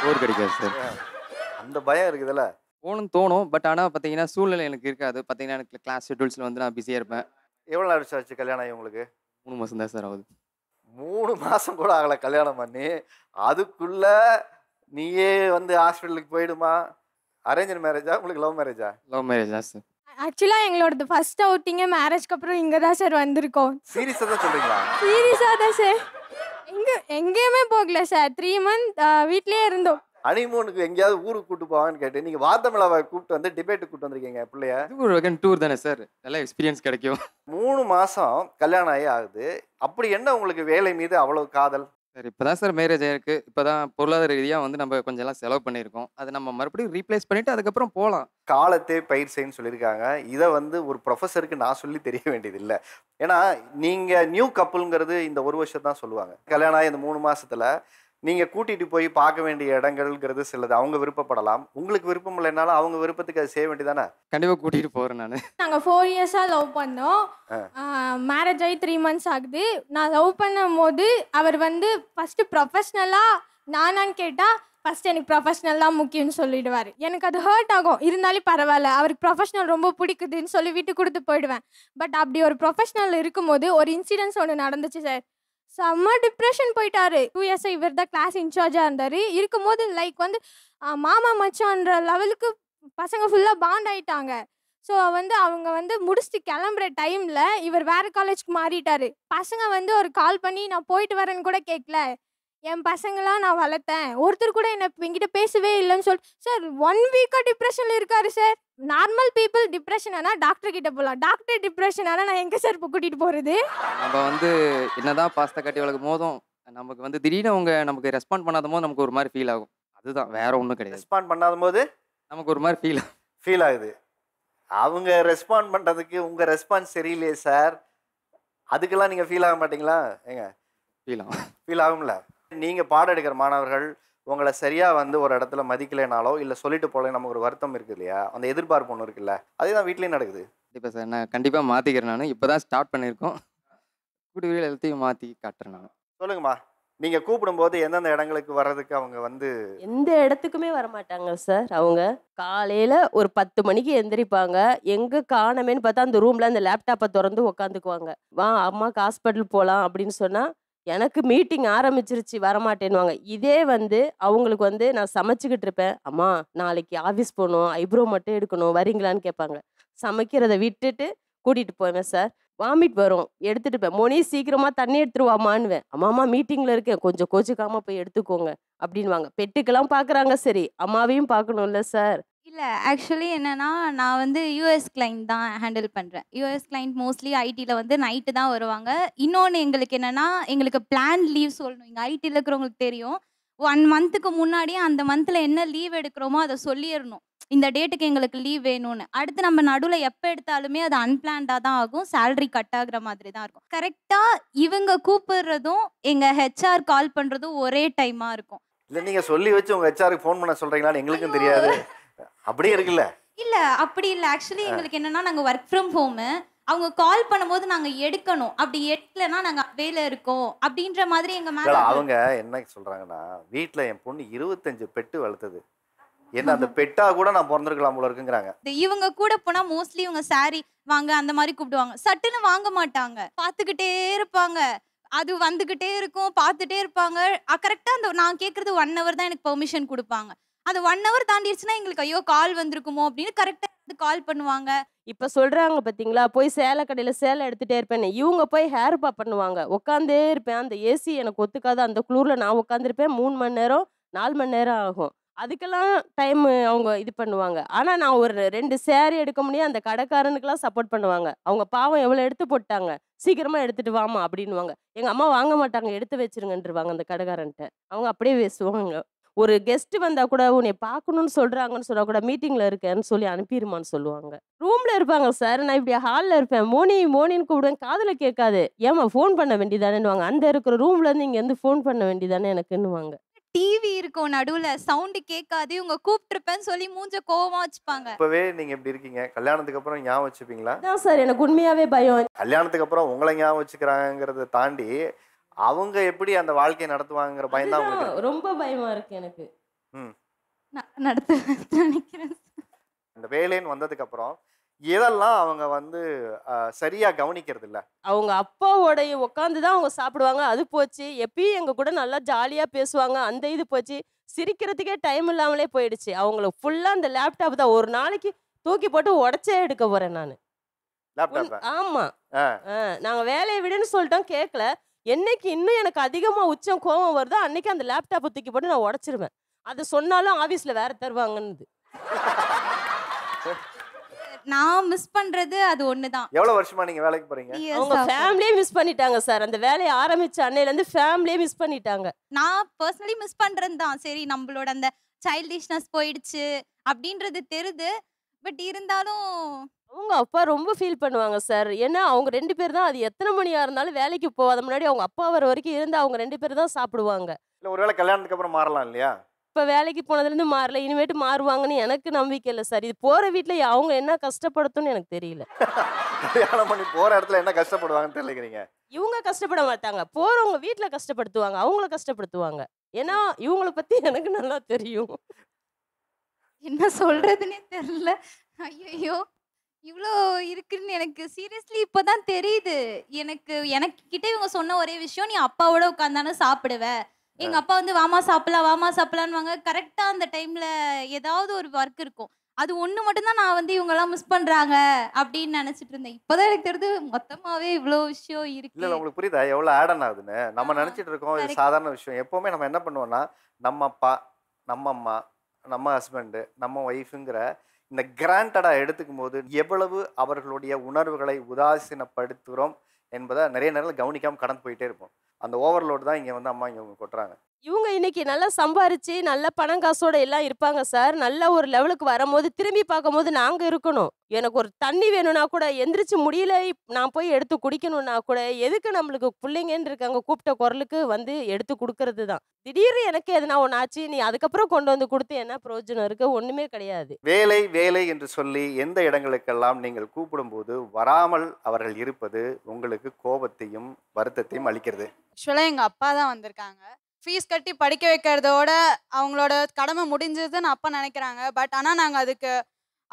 போர் கிடைக்காது சார். அந்த பயம் இருக்குதுல்ல. போகணும்னு தோணும், பட் ஆனால் பார்த்தீங்கன்னா சூழ்நிலை எனக்கு இருக்காது. பார்த்தீங்கன்னா எனக்கு கிளாஸ் ஷெட்யூல்ஸில் வந்து நான் பிஸியாக இருப்பேன். எவ்வளோ நேரம் ஆச்சு கல்யாணம் ஆகி உங்களுக்கு? 3 மாதம் தான் சார் ஆகுது. 3 மாதம் கூட ஆகலை கல்யாணம் பண்ணி, அதுக்குள்ள நீயே வந்து ஹாஸ்பிட்டலுக்கு போயிடுமா? அரேஞ்ச் மேரேஜா உங்களுக்கு லவ் மேரேஜா? லவ் மேரேஜ் தான் சார். ஆக்சுவலாக எங்களோடது ஃபர்ஸ்ட் அவுட்டிங்கே மேரேஜ்க்கு அப்புறம் இங்கே தான் சார் வந்திருக்கோம். சீரியஸாக தான் சொல்கிறீங்களா? சீரியஸாக தான் சார். எங்கேயுமே போகல சார், 3 months வீட்லேயே இருந்தோம். ஹனிமூனுக்கு எங்கேயாவது ஊருக்கு கூட்டு போவான்னு கேட்டு நீங்கள் வாதமிழாவை கூப்பிட்டு வந்து டிபேட்டு கூப்பிட்டு வந்திருக்கீங்க பிள்ளைய. இது ஒரு வகை டூர் தானே சார், நல்லா எக்ஸ்பீரியன்ஸ் கிடைக்கும். 3 மாதம் கல்யாணம் ஆகி ஆகுது. அப்படி என்ன உங்களுக்கு வேலை மீது அவ்வளோ காதல்? சார் இப்போ தான் சார் மேரேஜ் ஆயிருக்கு. இப்போ தான் பொருளாதார ரீதியாக வந்து நம்ம கொஞ்சம் எல்லாம் செலவு பண்ணியிருக்கோம். அதை நம்ம மறுபடியும் ரீப்ளேஸ் பண்ணிவிட்டு அதுக்கப்புறம் போகலாம். காலத்தே பயிர் செய்யன்னு சொல்லியிருக்காங்க. இதை வந்து ஒரு ப்ரொஃபஸருக்கு நான் சொல்லி தெரிய வேண்டியது இல்லை. ஏன்னா நீங்கள் நியூ கப்புள்ங்கிறது இந்த ஒரு வருஷம் தான் சொல்லுவாங்க. கல்யாணம் ஆகி இந்த 3 மாசத்துல நீங்கள் கூட்டிகிட்டு போய் பார்க்க வேண்டிய இடங்கள்ங்கிறது சிலது அவங்க விருப்பப்படலாம். உங்களுக்கு விருப்பம் இல்லைனாலும் அவங்க விருப்பத்துக்கு அதை செய்ய வேண்டியதானே? கண்டிப்பாக கூட்டிகிட்டு போகிறேன் நான். நாங்கள் 4 இயர்ஸாக லவ் பண்ணோம். மேரேஜ் ஆகி 3 மந்த்ஸ் ஆகுது. நான் லவ் பண்ணும் போது அவர் வந்து ஃபஸ்ட்டு ப்ரொஃபஷ்னலாக நானான்னு கேட்டால் ஃபஸ்ட்டு எனக்கு ப்ரொஃபஷ்னல் தான் முக்கியம்னு சொல்லிடுவார். எனக்கு அது ஹர்ட் ஆகும். இருந்தாலும் பரவாயில்ல, அவருக்கு ப்ரொஃபஷ்னல் ரொம்ப பிடிக்குதுன்னு சொல்லி விட்டு கொடுத்து போயிடுவேன். பட் அப்படி ஒரு ப்ரொஃபஷ்னல் இருக்கும்போது ஒரு இன்சிடென்ட்ஸ் ஒன்று நடந்துச்சு சார். செம்ம டிப்ரெஷன் போயிட்டாரு. 2 இயர்ஸாக இவர் தான் கிளாஸ் இன்சார்ஜாக இருந்தார். இருக்கும்போது லைக் வந்து மாமா மச்சான்ற லெவலுக்கு பசங்க ஃபுல்லாக பாண்ட் ஆயிட்டாங்க. ஸோ வந்து அவங்க வந்து முடிச்சுட்டு கிளம்புற டைமில் இவர் வேறு காலேஜ்க்கு மாறிட்டார். பசங்க வந்து ஒரு கால் பண்ணி நான் போயிட்டு வரேன்னு கூட கேட்கல. என் பசங்களாம் நான் வளர்த்தேன், ஒருத்தர் கூட என்கிட்ட பேசவே இல்லைன்னு சொல்லி சார் 1 வீக்காக டிப்ரெஷனில் இருக்காரு சார். நார்மல் பீப்புள் டிப்ரெஷன் ஆனால் டாக்டர் கிட்ட போகலாம். டாக்டர் டிப்ரெஷன் ஆனால் நான் எங்கே சார் இப்போ கூட்டிகிட்டு போகிறது? நம்ம வந்து என்னதான் பாஸ்தா கட்டி வளர்க்கும் போதும் நமக்கு வந்து திடீர்னு அவங்க நமக்கு ரெஸ்பாண்ட் பண்ணாத போது நமக்கு ஒரு மாதிரி ஃபீல் ஆகும். அதுதான், வேற ஒன்றும் கிடையாது. ரெஸ்பாண்ட் பண்ணாத போது நமக்கு ஒரு மாதிரி ஃபீல் ஆகுது. அவங்க ரெஸ்பாண்ட் பண்ணுறதுக்கு உங்கள் ரெஸ்பான்ஸ் சரியில்லையே சார், அதுக்கெல்லாம் நீங்கள் ஃபீல் ஆக மாட்டீங்களா? ஏங்க ஃபீல் ஆகும்ல. நீங்கள் பாடம் எடுக்கிற மாணவர்கள் உங்களை சரியாக வந்து ஒரு இடத்துல மதிக்கலைனாலோ இல்லை சொல்லிட்டு போல நமக்கு ஒரு வருத்தம் இருக்குது இல்லையா, அந்த எதிர்பார்ப்பு ஒன்று இருக்குல்ல, அதே தான் வீட்லேயும் நடக்குது. கண்டிப்பாக சார், நான் கண்டிப்பாக மாற்றிக்கிறேன். நான் இப்போ தான் ஸ்டார்ட் பண்ணியிருக்கோம். கூடிய எல்லாத்தையும் மாற்றி காட்டுறேன் நான். சொல்லுங்கம்மா, நீங்கள் கூப்பிடும்போது எந்தெந்த இடங்களுக்கு வர்றதுக்கு அவங்க வந்து? எந்த இடத்துக்குமே வரமாட்டாங்க சார். அவங்க காலையில் ஒரு 10 மணிக்கு எந்திரிப்பாங்க. எங்கே காணமேன்னு பார்த்தா அந்த ரூமில் அந்த லேப்டாப்பை திறந்து உக்காந்துக்குவாங்க. வா அம்மாவுக்கு ஹாஸ்பிட்டல் போகலாம் அப்படின்னு சொன்னால் எனக்கு மீட்டிங் ஆரம்பிச்சிருச்சு வரமாட்டேன்னுவாங்க. இதே வந்து அவங்களுக்கு வந்து நான் சமைச்சிக்கிட்டு இருப்பேன், அம்மா நாளைக்கு ஆஃபீஸ் போகணும், ஐப்ரோ மட்டும் எடுக்கணும், வரீங்களான்னு கேட்பாங்க. சமைக்கிறதை விட்டுட்டு கூட்டிகிட்டு போவேன் சார். வாமிட் வரும், எடுத்துகிட்டு போய் மோனி சீக்கிரமாக தண்ணி எடுத்துருவாமான்னுவேன். அம்மாம்மா மீட்டிங்கில் இருக்கேன், கொஞ்சம் கோச்சுக்காமல் போய் எடுத்துக்கோங்க அப்படின்வாங்க. பெட்டுக்கெல்லாம் பார்க்குறாங்க, சரி அம்மாவையும் பார்க்கணும்ல சார். இல்லை ஆக்சுவலி என்னென்னா நான் வந்து யூஎஸ் கிளைண்ட் தான் ஹேண்டில் பண்ணுறேன். யூஎஸ் கிளைண்ட் மோஸ்ட்லி ஐடியில் வந்து நைட்டு தான் வருவாங்க. இன்னொன்று எங்களுக்கு என்னென்னா எங்களுக்கு பிளான் லீவ் சொல்லணும். இங்கே ஐடியில் இருக்கிறவங்களுக்கு தெரியும், 1 மந்த்துக்கு முன்னாடியே அந்த மந்தில் என்ன லீவ் எடுக்கிறோமோ அதை சொல்லிடணும், இந்த டேட்டுக்கு எங்களுக்கு லீவ் வேணும்னு. அடுத்து நம்ம நடுவில் எப்போ எடுத்தாலுமே அது அன்பிளான்டாக தான் ஆகும், சேலரி கட் ஆகுற மாதிரி தான் இருக்கும். கரெக்டாக இவங்க கூப்பிடுறதும் எங்கள் ஹெச்ஆர் கால் பண்ணுறதும் ஒரே டைமாக இருக்கும். இல்லை நீங்கள் சொல்லி வச்சு உங்கள் ஹெச்ஆருக்கு ஃபோன் பண்ண சொல்கிறீங்களான்னு எங்களுக்கும் தெரியாது, அப்படியே இருக்குல்ல? இல்லை அப்படி இல்லை. ஆக்சுவலி எங்களுக்கு என்னென்னா நாங்கள் ஒர்க் ஃப்ரம் ஹோமு, அவங்க கால் பண்ணும்போது நாங்கள் எடுக்கணும், அப்படி எடுக்கலைன்னா நாங்கள் வேலை இருக்கோம் அப்படின்ற மாதிரி எங்கள் மேலே. அவங்க என்ன சொல்கிறாங்கன்னா, வீட்டில் என் பொண்ணு 25 பெட்டு வளர்த்தது, என்ன அந்த பெட்டா கூட நான் பிறந்திருக்கலாம் போல இருக்குங்கிறாங்க. இவங்க கூட போனால் மோஸ்ட்லி இவங்க சாரி வாங்க அந்த மாதிரி கூப்பிடுவாங்க, சட்டுன்னு வாங்க மாட்டாங்க, பார்த்துக்கிட்டே இருப்பாங்க, அது வந்துக்கிட்டே இருக்கும், பார்த்துட்டே இருப்பாங்க. கரெக்டாக அந்த நான் கேட்குறது 1 hour தான் எனக்கு பெர்மிஷன் கொடுப்பாங்க. அது 1 hour தாண்டிடுச்சுன்னா எங்களுக்கு ஐயோ கால் வந்திருக்குமோ அப்படின்னு கரெக்டாக கால் பண்ணுவாங்க. இப்போ சொல்கிறாங்க பார்த்தீங்களா, போய் சேலை கடையில் சேலை எடுத்துகிட்டே இருப்பேன்னு. இவங்க போய் ஹேர் பா பண்ணுவாங்க, உட்காந்தே இருப்பேன். அந்த ஏசி எனக்கு ஒத்துக்காது, அந்த குளூரில் நான் உட்காந்துருப்பேன். 3 மணி நேரம் 4 மணி நேரம் ஆகும். அதுக்கெல்லாம் டைம் அவங்க இது பண்ணுவாங்க. ஆனால் நான் ஒரு 2 சேரீ எடுக்க முடியும், அந்த கடைக்காரனுக்கெல்லாம் சப்போர்ட் பண்ணுவாங்க. அவங்க பாவம் எவ்வளோ எடுத்து போட்டாங்க, சீக்கிரமாக எடுத்துகிட்டு வாமா அப்படின்வாங்க. எங்கள் அம்மா வாங்க மாட்டாங்க, எடுத்து வச்சிருங்கன்றுவாங்க அந்த கடைக்காரன்ட்ட. அவங்க அப்படியே பேசுவாங்க. ஒரு கெஸ்ட் வந்தால் கூட உன்னை பார்க்கணுன்னு சொல்கிறாங்கன்னு சொன்னால் கூட மீட்டிங்கில் இருக்கேன்னு சொல்லி அனுப்பிடுமான்னு சொல்லுவாங்க. ரூமில் இருப்பாங்க சார், நான் இப்படி ஹாலில் இருப்பேன், மோனி மோனின்னு கூப்பிடுவேன், காதில் கேட்காது. ஏமா ஃபோன் பண்ண வேண்டியதானேன்னுவாங்க. அந்த இருக்கிற ரூம்லேருந்து இங்கேருந்து ஃபோன் பண்ண வேண்டியதானே எனக்குன்னுவாங்க. டிவி இருக்கும் நடுவில், சவுண்டு கேட்காது, இவங்க கூப்பிட்டுருப்பேன்னு சொல்லி மூஞ்ச கோவமா வச்சுப்பாங்க. இப்போவே நீங்கள் எப்படி இருக்கீங்க, கல்யாணத்துக்கு அப்புறம் ஞாபகம் வச்சுப்பீங்களா? அதான் சார் எனக்கு உண்மையாகவே பயம். கல்யாணத்துக்கு அப்புறம் உங்களை ஞாபகம் வச்சுக்கிறாங்கிறத தாண்டி அவங்க எப்படி அந்த வாழ்க்கையை நடத்துவாங்கிற பயம் தான் உங்களுக்கு? ரொம்ப பயமா இருக்கு எனக்கு. நடத்த நினைக்கிறேன். இந்த வேலைன்னு வந்ததுக்கு அப்புறம் எதெல்லாம் அவங்க வந்து சரியா கவனிக்கிறது இல்ல? அவங்க அப்பாவோடைய உட்காந்து தான் அவங்க சாப்பிடுவாங்க, அது போச்சு. எப்பயும் எங்க கூட நல்லா ஜாலியா பேசுவாங்க, அந்த இது போச்சு. சிரிக்கிறதுக்கே டைம் இல்லாமலே போயிடுச்சு. அவங்களுக்கு ஃபுல்லா அந்த லேப்டாப் தான். ஒரு நாளைக்கு தூக்கி போட்டு உடச்சே எடுக்க போறேன் நான். ஆமா, நாங்க வேலையை விடுன்னு சொல்லிட்டோம், கேட்கல. என்னைக்கு இன்னும் எனக்கு அதிகமா உச்சம் கோவம் வருதோ அன்னைக்கு அந்த லேப்டாப்பை தூக்கி போட்டு நான் உடைச்சிருவேன். அதை சொன்னாலும் ஆபீஸ்ல வேற தருவாங்கன்னு. நான் மிஸ் பண்றது அது ஒண்ணுதான். எவ்வளவு வருஷமா நீங்க வேலைக்கு போறீங்க? அவங்க ஃபேமிலியே மிஸ் பண்ணிட்டாங்க சார். அந்த வேலையை ஆரம்பிச்ச அன்னையிலேருந்து ஃபேமிலியே மிஸ் பண்ணிட்டாங்க. நான் பர்சனலி மிஸ் பண்றது தான். சரி நம்மளோட அந்த சைல்டிஷ்னஸ் போயிடுச்சு அப்படின்றது தெரியுது. பட் இருந்தாலும் அவங்க அப்பா ரொம்ப ஃபீல் பண்ணுவாங்க சார். ஏன்னா அவங்க 2 பேர் தான், அது எத்தனை மணியா இருந்தாலும் வேலைக்கு போகாத முன்னாடி அவங்க அப்பா வர வரைக்கும் இருந்து அவங்க 2 பேர் தான் சாப்பிடுவாங்க. இல்ல ஒருவேளை கல்யாணத்துக்கு அப்புறம் மாறலாம் இல்லையா? இப்போ வேலைக்கு போனதுலேருந்து மாறல, இனிமேட்டு மாறுவாங்கன்னு எனக்கு நம்பிக்கை இல்லை சார். இது போகிற வீட்டில் அவங்க என்ன கஷ்டப்படுத்தும்னு எனக்கு தெரியல. கல்யாணம் பண்ணி போற இடத்துல என்ன கஷ்டப்படுவாங்கன்னு தெரியலீங்க. இவங்க கஷ்டப்பட மாட்டாங்க, போகிறவங்க வீட்டில் கஷ்டப்படுத்துவாங்க, அவங்கள கஷ்டப்படுத்துவாங்க. ஏன்னா இவங்கள பற்றி எனக்கு நல்லா தெரியும். என்ன சொல்றதுன்னே தெரியல. ஐயோ இவ்வளோ இருக்குன்னு எனக்கு சீரியஸ்லி இப்போதான் தெரியுது. எனக்கு எனக்கு கிட்ட இவங்க சொன்ன ஒரே விஷயம், நீ அப்பாவோட உட்காந்தானே சாப்பிடுவ. எங்க அப்பா வந்து வாமா சாப்பிடலான்னுவாங்க. கரெக்டா அந்த டைம்ல ஏதாவது ஒரு ஒர்க் இருக்கும். அது ஒண்ணு மட்டும்தான் நான் வந்து இவங்க எல்லாம் மிஸ் பண்றாங்க அப்படின்னு நினைச்சிட்டு இருந்தேன். இப்போதான் எனக்கு தெரியுது மொத்தமாவே இவ்வளோ விஷயம் இருக்கு. இல்ல உங்களுக்கு புரியுதா எவ்வளவு ஆட் ஆன் ஆகுதுன்னு? நம்ம நினைச்சிட்டு இருக்கோம் இது சாதாரண விஷயம். எப்பவுமே நம்ம என்ன பண்ணுவோம்னா, நம்ம அப்பா, நம்ம அம்மா, நம்ம ஹஸ்பண்டு, நம்ம ஒய்ஃபுங்கிற இந்த கிராண்டடா எடுத்துக்கும் போது எவ்வளவு அவர்களுடைய உணர்வுகளை உதாசீனப்படுத்துகிறோம் என்பதை நிறைய நேரம் கவனிக்காம கடந்து போயிட்டே இருப்போம். அந்த ஓவர்லோடு தான் இங்க வந்து அம்மா இங்க கொட்டுறாங்க. இவங்க இன்னைக்கு நல்லா சம்பாரிச்சு நல்ல பணம் காசோட எல்லாம் இருப்பாங்க சார். நல்ல ஒரு லெவலுக்கு வரும்போது திரும்பி பார்க்கும்போது நாங்கள் இருக்கணும். எனக்கு ஒரு தண்ணி வேணும்னா கூட எந்திரிச்சு முடியல, நான் போய் எடுத்து குடிக்கணும்னா கூட எதுக்கு நம்மளுக்கு பிள்ளைங்கன்னு இருக்காங்க கூப்பிட்ட குரலுக்கு வந்து எடுத்து கொடுக்கறது தான். திடீர்னு எனக்கு எதுனா ஒன்று ஆச்சு, நீ அதுக்கப்புறம் கொண்டு வந்து கொடுத்து என்ன பிரயோஜனம் இருக்கு? ஒன்றுமே கிடையாது. வேலை வேலை என்று சொல்லி எந்த இடங்களுக்கெல்லாம் நீங்கள் கூப்பிடும்போது வராமல் அவர்கள் இருப்பது உங்களுக்கு கோபத்தையும் வருத்தத்தையும் அளிக்கிறது. ஆக்சுவலாக எங்கள் அப்பா தான் வந்திருக்காங்க. ஃபீஸ் கட்டி படிக்க வைக்கிறதோட அவங்களோட கடமை முடிஞ்சதுன்னு அப்பா நினைக்கிறாங்க. பட் ஆனால் நாங்கள் அதுக்கு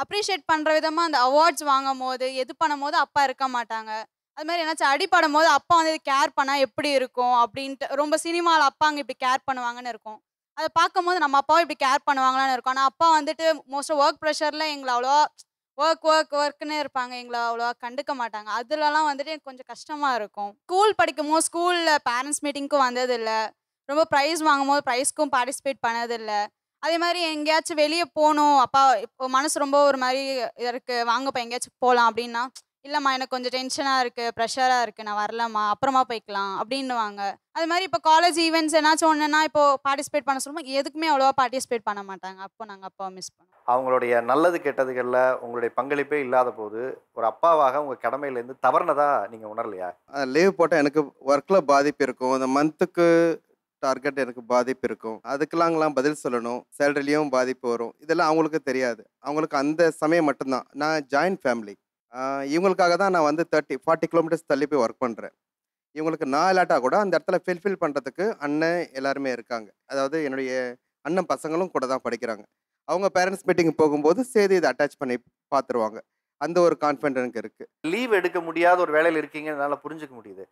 அப்ரிஷியேட் பண்ணுற விதமாக அந்த அவார்ட்ஸ் வாங்கும் போது எது பண்ணும் போது அப்பா இருக்க மாட்டாங்க. அது மாதிரி என்னாச்சும் அடிப்படும் போது அப்பா வந்து இது கேர் பண்ணால் எப்படி இருக்கும் அப்படின்ட்டு, ரொம்ப சினிமாவில் அப்பாங்க இப்படி கேர் பண்ணுவாங்கன்னு இருக்கும். அதை பார்க்கும்போது நம்ம அப்பாவும் இப்படி கேர் பண்ணுவாங்களான்னு இருக்கும். ஆனால் அப்பா வந்துட்டு மோஸ்ட்டாக ஒர்க் ப்ரெஷரில் எங்களை அவ்வளோவா ஒர்க்குன்னு இருப்பாங்க. எங்களை அவ்வளோவா கண்டுக்க மாட்டாங்க. அதுலலாம் வந்துட்டு எனக்கு கொஞ்சம் கஷ்டமாக இருக்கும். ஸ்கூல் படிக்கும் போது ஸ்கூலில் பேரண்ட்ஸ் மீட்டிங்க்கும் வந்ததில்லை. ரொம்ப ப்ரைஸ் வாங்கும்போது ப்ரைஸ்க்கும் பார்ட்டிசிபேட் பண்ணதில்லை. அதே மாதிரி எங்கேயாச்சும் வெளியே போகணும், அப்பா இப்போ மனசு ரொம்ப ஒரு மாதிரி இருக்குது, வாங்கப்பா எங்கேயாச்சும் போகலாம் அப்படின்னா, இல்லைம்மா எனக்கு கொஞ்சம் டென்ஷனாக இருக்குது, ப்ரெஷராக இருக்குது, நான் வரலம்மா, அப்புறமா போய்க்கலாம் அப்படின்னுவாங்க. அது மாதிரி இப்போ காலேஜ் ஈவெண்ட்ஸ் என்னாச்சும் ஒன்றுனா இப்போ பார்ட்டிசிபேட் பண்ண சொல்லும்போது எதுக்குமே அவ்வளோவா பார்ட்டிசிபேட் பண்ண மாட்டாங்க. அப்போ நாங்கள் அப்பாவை மிஸ் பண்ணுவோம். அவங்களுடைய நல்லது கெட்டதுகளில் உங்களுடைய பங்களிப்பே இல்லாத போது ஒரு அப்பாவாக உங்கள் கடமையிலேருந்து தவறுனதா நீங்கள் உணரலையா? லீவ் போட்டால் எனக்கு ஒர்க்கில் பாதிப்பு இருக்கும், அந்த மந்த்துக்கு டார்கெட் எனக்கு பாதிப்பு இருக்கும், அதுக்கெல்லாங்களாம் பதில் சொல்லணும், சேலரிலையும் பாதிப்பு வரும். இதெல்லாம் அவங்களுக்கு தெரியாது. அவங்களுக்கு அந்த சமயம் மட்டும்தான். நான் ஜாயின்ட் ஃபேமிலி, இவங்களுக்காக தான் நான் வந்து 30-40 கிலோமீட்டர்ஸ் தள்ளி போய் ஒர்க் பண்ணுறேன். இவங்களுக்கு நான் இல்லாட்டா கூட அந்த இடத்துல ஃபில்ஃபில் பண்ணுறதுக்கு அண்ணன் எல்லாருமே இருக்காங்க. அதாவது என்னுடைய அண்ணன் பசங்களும் கூட தான் படிக்கிறாங்க. அவங்க பேரண்ட்ஸ் மீட்டிங் போகும்போது சரி இதை அட்டாச் பண்ணி பார்த்துருவாங்க. அந்த ஒரு கான்ஃபிடன்ட் எனக்கு இருக்குது. லீவ் எடுக்க முடியாத ஒரு வேலையில் இருக்கீங்கன்னு என்னால் புரிஞ்சுக்க முடியுது.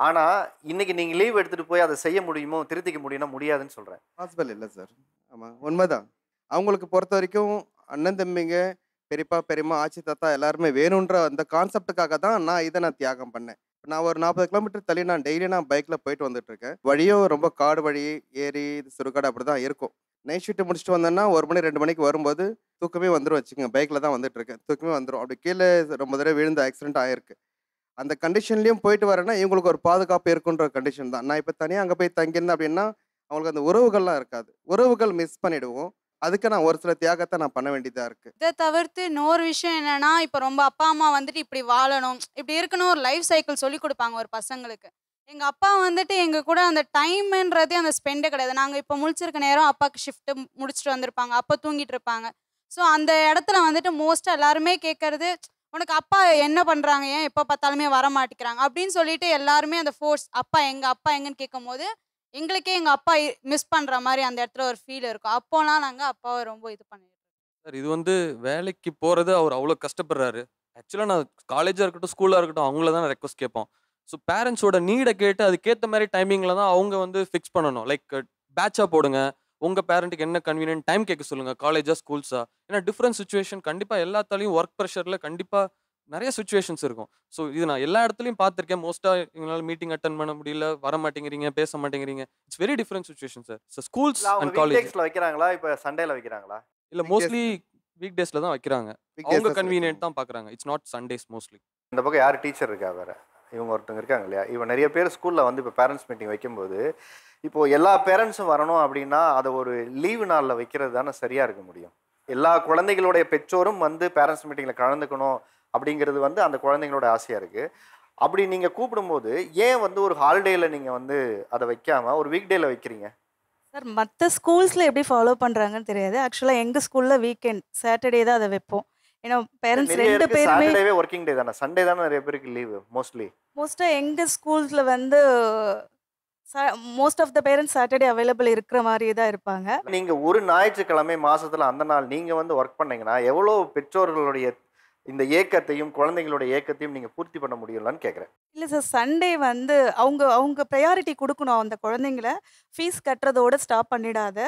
ஆனால் இன்னைக்கு நீங்கள் லீவ் எடுத்துகிட்டு போய் அதை செய்ய முடியுமோ, திருத்திக்க முடியும்னா முடியாதுன்னு சொல்கிறேன். பாசிபிள் இல்லை சார். ஆமாம், உண்மைதான். அவங்களுக்கு பொறுத்த வரைக்கும் அண்ணன் தம்பிங்க, பெரியப்பா பெரியம்மா, ஆச்சி தாத்தா எல்லாருமே வேணுன்ற அந்த கான்செப்டுக்காக தான் நான் தியாகம் பண்ணேன். நான் ஒரு 40 கிலோமீட்டர் தள்ளி டெய்லி பைக்கில் போயிட்டு வந்துட்டுருக்கேன். வழியும் ரொம்ப காடு வழி, ஏரி, சுடுகாடு அப்படி தான் இருக்கும். நைட் ஷிஃப்ட் முடிச்சுட்டு வந்தேன்னா 1 மணி 2 மணிக்கு வரும்போது தூக்கமே வந்துடும் வச்சுக்கோங்க. பைக்கில் தான் வந்துட்டுருக்கேன், தூக்கமே வந்துடும். அப்படி கீழே ரொம்ப தடவை விழுந்து ஆக்சிடென்ட் ஆகிருக்கு. அந்த கண்டிஷன்லேயும் போயிட்டு வரேன்னா இவங்களுக்கு ஒரு பாதுகாப்பு இருக்குன்ற கண்டிஷன் தான். நான் இப்போ தனியாக அங்கே போய் தங்கியிருந்தேன் அப்படின்னா அவங்களுக்கு அந்த உறவுகள்லாம் இருக்காது. உறவுகள் மிஸ் பண்ணிவிடுவோம். அதுக்கு நான் ஒரு சில தியாகத்தை நான் பண்ண வேண்டியதாக இருக்குது. இதை தவிர்த்து இன்னொரு விஷயம் என்னன்னா, இப்போ ரொம்ப அப்பா அம்மா வந்துட்டு இப்படி வாழணும், இப்படி இருக்கணும், ஒரு லைஃப் சைக்கிள் சொல்லி கொடுப்பாங்க ஒரு பசங்களுக்கு. எங்கள் அப்பா வந்துட்டு எங்கள் கூட அந்த டைம்ன்றதே அந்த ஸ்பெண்டே கிடையாது. நாங்கள் இப்போ முழிச்சிருக்க நேரம் அப்பாவுக்கு ஷிஃப்ட்டு முடிச்சுட்டு வந்திருப்பாங்க, அப்போ தூங்கிட்டு இருப்பாங்க. ஸோ அந்த இடத்துல வந்துட்டு மோஸ்ட்டாக எல்லாருமே கேட்கறது, உனக்கு அப்பா என்ன பண்ணுறாங்க, ஏன் எப்போ பார்த்தாலுமே வர மாட்டேங்கிறாங்க அப்படின்னு சொல்லிட்டு எல்லாருமே அந்த ஃபோர்ஸ் அப்பா எங்கன்னு கேட்கும் போது எங்களுக்கே எங்கள் அப்பா மிஸ் பண்ணுற மாதிரி அந்த இடத்துல ஒரு ஃபீல் இருக்கும். அப்போலாம் நாங்கள் அப்பாவை ரொம்ப இது பண்ணிடுறோம். சார் இது வந்து வேலைக்கு போகிறது அவர் அவ்வளோ கஷ்டப்படுறாரு. ஆக்சுவலாக நான் காலேஜாக இருக்கட்டும் ஸ்கூலாக இருக்கட்டும் அவங்கள தான் ரெக்வஸ்ட் கேட்போம். ஸோ பேரண்ட்ஸோட நீடை கேட்டு அதுக்கேற்ற மாதிரி டைமிங்கில் தான் அவங்க வந்து ஃபிக்ஸ் பண்ணணும். லைக் பேட்சாக போடுங்க, உங்கள் பேரண்ட்டுக்கு என்ன கன்வீனியன்ட் டைம் கேட்க சொல்லுங்கள், காலேஜா ஸ்கூல்ஸா. ஏன்னா டிஃப்ரெண்ட் சுச்சுவேஷன் கண்டிப்பாக எல்லாத்தாலையும் ஒர்க் ப்ரெஷரில் கண்டிப்பாக நிறைய சுச்சுவேஷன்ஸ் இருக்கும். ஸோ இது நான் எல்லா இடத்துலையும் பார்த்துருக்கேன். மோஸ்ட்டாக எங்களால் மீட்டிங் அட்டன் பண்ண முடியல, வர மாட்டேங்கிறீங்க, பேச மாட்டேங்கிறீங்க. It's very different situation sir. So schools and college வைக்கிறாங்களா, இப்போ சண்டேல வைக்கிறாங்களா? இல்லை மோஸ்ட்லி வீக் டேஸில் தான் வைக்கிறாங்க. Week அவங்க days கன்வீனியன்ட் தான் பார்க்குறாங்க. It's not Sundays mostly. இந்த பக்கம் யார் டீச்சர் இருக்கா வேற? இவங்க ஒருத்தவங்க இருக்காங்க இல்லையா? இவன் நிறைய பேர் ஸ்கூலில் வந்து இப்போ பேரண்ட்ஸ் மீட்டிங் வைக்கும்போது இப்போது எல்லா பேரண்ட்ஸும் வரணும் அப்படின்னா அதை ஒரு லீவு நாளில் வைக்கிறது தானே சரியாக இருக்க முடியும். எல்லா குழந்தைகளுடைய பெற்றோரும் வந்து பேரண்ட்ஸ் மீட்டிங்கில் கலந்துக்கணும் அப்படிங்கிறது வந்து அந்த குழந்தைங்களோட ஆசையாக இருக்குது. அப்படி நீங்கள் கூப்பிடும்போது ஏன் வந்து ஒரு ஹாலிடேயில் நீங்கள் வந்து அதை வைக்காமல் ஒரு வீக் டேயில் வைக்கிறீங்க? சார் மற்ற ஸ்கூல்ஸில் எப்படி ஃபாலோ பண்ணுறாங்கன்னு தெரியாது. ஆக்சுவலாக எங்கள் ஸ்கூலில் வீக்கெண்ட் சாட்டர்டே தான் அதை வைப்போம். ஏன்னா பேரண்ட்ஸ் நிறைய 2 இருக்கு. பேருமே சாட்டர்டேவே ஒர்க்கிங் டே தானே, சண்டே தானே நிறைய பேருக்கு லீவு மோஸ்ட்லி. மோஸ்ட்டாக எங்கள் ஸ்கூல்ஸில் வந்து most of the parents Saturday available இருக்கிற மாதிரி தான் இருப்பாங்க. நீங்கள் ஒரு ஞாயிற்றுக்கிழமை மாசத்துல அந்த நாள் நீங்கள் வந்து ஒர்க் பண்ணீங்கன்னா எவ்வளோ பெற்றோர்களுடைய இந்த ஏக்கத்தையும் குழந்தைங்களுடைய ஏக்கத்தையும் நீங்கள் பூர்த்தி பண்ண முடியலன்னு கேட்குறேன். இல்லை சார், சண்டே வந்து அவங்க ப்ரையாரிட்டி கொடுக்கணும். அந்த குழந்தைங்கள ஃபீஸ் கட்டுறதோட ஸ்டாப் பண்ணிடாத.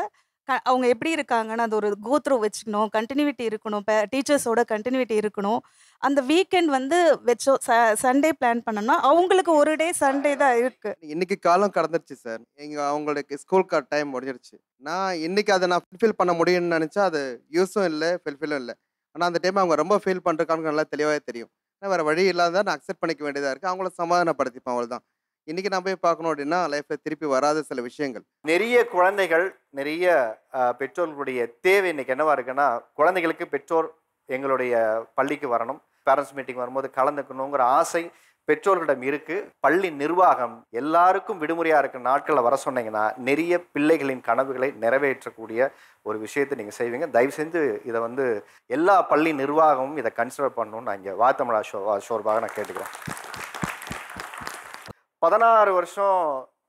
அவங்க எப்படி இருக்காங்கன்னு அது ஒரு கோ த்ரூ வச்சுக்கணும். கண்டினியூட்டி இருக்கணும். டீச்சர்ஸோட கண்டினியூட்டி இருக்கணும். அந்த வீக்கெண்ட் வந்து சண்டே பிளான் பண்ணோம்னா அவங்களுக்கு ஒரு டே சண்டே தான் இருக்கு. இன்னைக்கு காலம் கடந்துருச்சு சார். அவங்களுக்கு ஸ்கூல் டைம் முடிஞ்சிருச்சு. நான் இன்னைக்கு அதை நான் ஃபுல்ஃபில் பண்ண முடியும்னு நினச்சா அது யூஸும் இல்லை, ஃபுல்ஃபில்லும் இல்லை. ஆனால் அந்த டைம் அவங்க ரொம்ப ஃபீல் பண்ணுறக்கான நல்லா தெளிவாக தெரியும். வேறு வழி இல்லாத நான் அக்செப்ட் பண்ணிக்க வேண்டியதாக இருக்குது. அவங்கள சமாதானப்படுத்திப்பேன், அவ்வளோதான். இன்றைக்கி நான் போய் பார்க்கணும் அப்படின்னா லைஃப்பில் திருப்பி வராத சில விஷயங்கள். நிறைய குழந்தைகள் நிறைய பெற்றோர்களுடைய தேவை இன்னைக்கு என்னவா இருக்குன்னா, குழந்தைகளுக்கு பெற்றோர் எங்களுடைய பள்ளிக்கு வரணும், பேரண்ட்ஸ் மீட்டிங் வரும்போது கலந்துக்கணுங்கிற ஆசை பெற்றோர்களிடம் இருக்கு. பள்ளி நிர்வாகம் எல்லாருக்கும் விடுமுறையாக இருக்கிற நாட்களில் வர சொன்னீங்கன்னா நிறைய பிள்ளைகளின் கனவுகளை நிறைவேற்றக்கூடிய ஒரு விஷயத்தை நீங்கள் செய்வீங்க. தயவு செஞ்சு இதை வந்து எல்லா பள்ளி நிர்வாகமும் இதை கன்சிடர் பண்ணணும்னு நான் இங்கே வாத்தமிழா ஷோர்பாக நான் கேட்டுக்கிறேன். 16 வருஷம்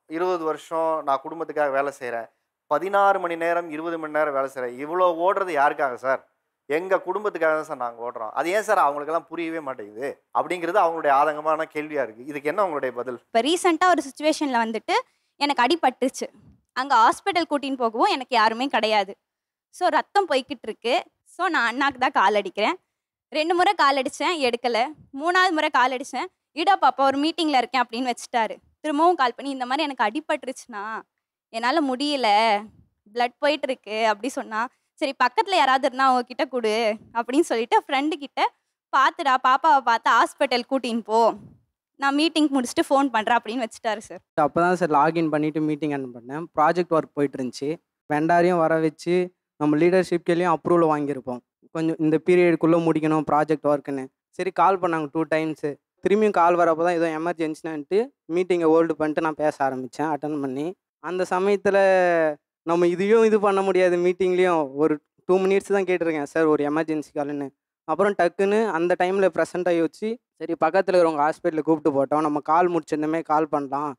20 வருஷம் நான் குடும்பத்துக்காக வேலை செய்கிறேன். 16 மணி நேரம் 20 மணி நேரம் வேலை செய்கிறேன். இவ்வளோ ஓடுறது யாருக்காக சார்? எங்கள் குடும்பத்துக்காக தான் சார் நாங்கள் ஓடுறோம். அது ஏன் சார் அவங்களுக்கெல்லாம் புரியவே மாட்டேங்குது அப்படிங்கிறது அவங்களுடைய ஆதங்கமான கேள்வியாக இருக்குது. இதுக்கு என்ன உங்களுடைய பதில்? இப்போ ரீசெண்டாக ஒரு சுச்சுவேஷனில் வந்துட்டு எனக்கு அடிபட்டுச்சு. அங்கே ஹாஸ்பிட்டல் கூட்டின்னு போகவும் எனக்கு யாருமே கிடையாது. ஸோ ரத்தம் போய்கிட்டு இருக்கு. ஸோ நான் அண்ணாக்கு தான் கால் அடிக்கிறேன். 2 முறை கால் அடித்தேன், எடுக்கலை. 3ஆவது முறை கால் அடித்தேன், இடா பாப்பா ஒரு மீட்டிங்கில் இருக்கேன் அப்படின்னு வச்சுட்டாரு. திரும்பவும் கால் பண்ணி இந்த மாதிரி எனக்கு அடிபட்டுருச்சுண்ணா, என்னால் முடியல, பிளட் போயிட்டு இருக்கு அப்படி சொன்னா. சரி பக்கத்தில் யாராவது இருந்தால் அவங்க கிட்ட கொடு அப்படின்னு சொல்லிட்டு ஃப்ரெண்டு கிட்ட பார்த்துடா பாப்பாவை பார்த்து ஹாஸ்பிட்டல் கூட்டின்னு போ, நான் மீட்டிங் முடிச்சுட்டு ஃபோன் பண்ணுறேன் அப்படின்னு வச்சுட்டாரு சார். அப்போ தான் சார் லாகின் பண்ணிவிட்டு மீட்டிங் அட்டன் பண்ணேன். ப்ராஜெக்ட் ஒர்க் போயிட்டு இருந்துச்சு. வெண்டாரையும் வர வச்சு நம்ம லீடர்ஷிப்கேலையும் அப்ரூவல் வாங்கியிருப்போம். கொஞ்சம் இந்த பீரியடுக்குள்ளே முடிக்கணும் ப்ராஜெக்ட் ஒர்க்குன்னு. சரி கால் பண்ணாங்க 2 டைம்ஸு. திரும்பியும் கால் வரப்போ தான் ஏதோ எமர்ஜென்சினான்ட்டு மீட்டிங்கை ஹோல்டு பண்ணிட்டு நான் பேச ஆரம்பித்தேன் அட்டன் பண்ணி. அந்த சமயத்தில் நம்ம இது பண்ண முடியாது, மீட்டிங்லேயும் ஒரு 2 மினிட்ஸ் தான் கேட்டிருக்கேன் சார் ஒரு எமர்ஜென்சி கால்னு. அப்புறம் டக்குன்னு அந்த டைமில் ப்ரெசென்ட்டாக யோசிச்சு சரி பக்கத்தில் இருக்கிறவங்க ஹாஸ்பிட்டலுக்கு கூப்பிட்டு போட்டோம், நம்ம கால் முடிச்சிருந்தமே கால் பண்ணலாம்,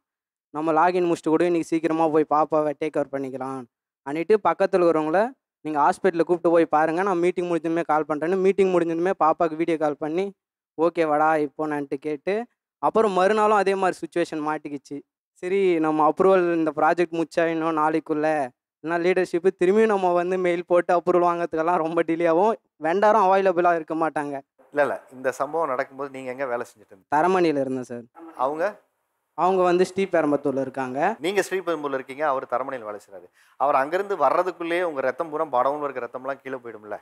நம்ம லாகின் முடிச்சுட்டு கூட இன்றைக்கி சீக்கிரமாக போய் பாப்பாவை டேக் ஓவர் பண்ணிக்கலாம் அன்னிட்டு பக்கத்தில் இருக்கிறவங்கள நீங்கள் ஹாஸ்பிட்டலில் கூப்பிட்டு போய் பாருங்கள், நான் மீட்டிங் முடிஞ்சதுமே கால் பண்ணுறேன்னு. மீட்டிங் முடிஞ்சதுமே பாப்பாவுக்கு வீடியோ கால் பண்ணி ஓகே வாடா இப்போ நான்ட்டு கேட்டு அப்புறம் மறுநாளும் அதே மாதிரி சுச்சுவேஷன் மாட்டிக்கிச்சு. சரி நம்ம அப்ரூவல் இந்த ப்ராஜெக்ட் முடிச்சா இன்னும் நாளைக்குள்ளே ஏன்னா லீடர்ஷிப்பு திரும்பியும் நம்ம வந்து மெயில் போட்டு அப்ரூவல் வாங்கிறதுக்கெல்லாம் ரொம்ப டிலே ஆகும். வெண்டாரும் அவைலபிளாக இருக்க மாட்டாங்க. இல்லை இந்த சம்பவம் நடக்கும்போது நீங்கள் எங்கே வேலை செஞ்சுட்டு இருந்தீங்க? தரமணியில் இருந்தேன் சார். அவங்க வந்து ஸ்ரீபெரும்பத்தூரில் இருக்காங்க. நீங்கள் ஸ்ரீபெரும்பூரில் இருக்கீங்க, அவர் தரமணியில் வேலை செய்கிறாரு. அவர் அங்கேருந்து வர்றதுக்குள்ளேயே உங்கள் ரத்தம் பூரா படவுல இருக்க ரத்தம்லாம் கீழே போயிடும்ல.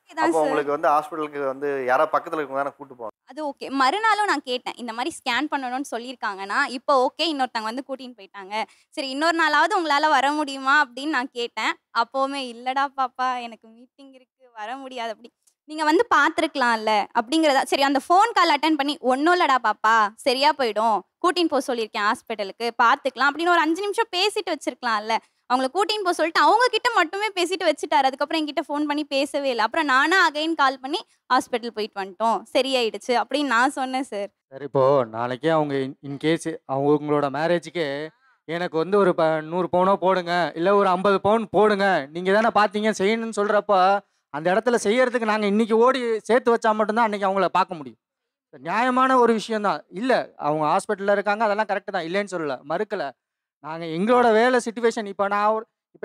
அப்போ உங்களுக்கு வந்து ஹாஸ்பிட்டலுக்கு வந்து யாராவது பக்கத்தில் இருக்கவங்க தானே கூட்டு போவாங்க. அது ஓகே. மறுநாளும் நான் கேட்டேன் இந்த மாதிரி ஸ்கேன் பண்ணணும்னு சொல்லியிருக்காங்கன்னா இப்போ ஓகே இன்னொருத்தவங்க வந்து கூட்டின்னு போயிட்டாங்க, சரி இன்னொரு நாளாவது உங்களால் வர முடியுமா அப்படின்னு நான் கேட்டேன். அப்போவுமே இல்லைடா பாப்பா எனக்கு மீட்டிங் இருக்குது வர முடியாது, அப்படி நீங்கள் வந்து பார்த்துருக்கலாம்ல அப்படிங்கிறதா. சரி அந்த ஃபோன் கால் அட்டன் பண்ணி ஒன்றும் இல்லைடா பாப்பா சரியா போயிடும், கூட்டின்னு போக சொல்லியிருக்கேன் ஹாஸ்பிட்டலுக்கு பார்த்துக்கலாம் அப்படின்னு ஒரு 5 நிமிஷம் பேசிட்டு வச்சிருக்கலாம்ல. அவங்கள கூட்டின்னு போக சொல்லிட்டு அவங்க கிட்ட மட்டுமே பேசிட்டு வச்சுட்டாரு. அதுக்கப்புறம் என்கிட்ட ஃபோன் பண்ணி பேசவே இல்லை. அப்புறம் நானா அகைன் கால் பண்ணி ஹாஸ்பிட்டல் போயிட்டு வந்துட்டோம் சரியாயிடுச்சு அப்படின்னு நான் சொன்னேன் சார். சார் இப்போது நாளைக்கே அவங்க இன்கேஸ் அவங்களோட மேரேஜுக்கு எனக்கு வந்து ஒரு 100 பவுனோ போடுங்க, இல்லை ஒரு 50 பவுன் போடுங்க, நீங்கள் தானே பார்த்தீங்க செய்யணும்னு சொல்கிறப்ப அந்த இடத்துல செய்யறதுக்கு நாங்கள் இன்றைக்கி ஓடி சேர்த்து வச்சா மட்டும்தான் அன்றைக்கி அவங்கள பார்க்க முடியும். நியாயமான ஒரு விஷயந்தான். இல்லை அவங்க ஹாஸ்பிட்டலில் இருக்காங்க, அதெல்லாம் கரெக்டு தான், இல்லைன்னு சொல்லலை, மறுக்கலை. நாங்கள் எங்களோட வேலை சுச்சுவேஷன் இப்போ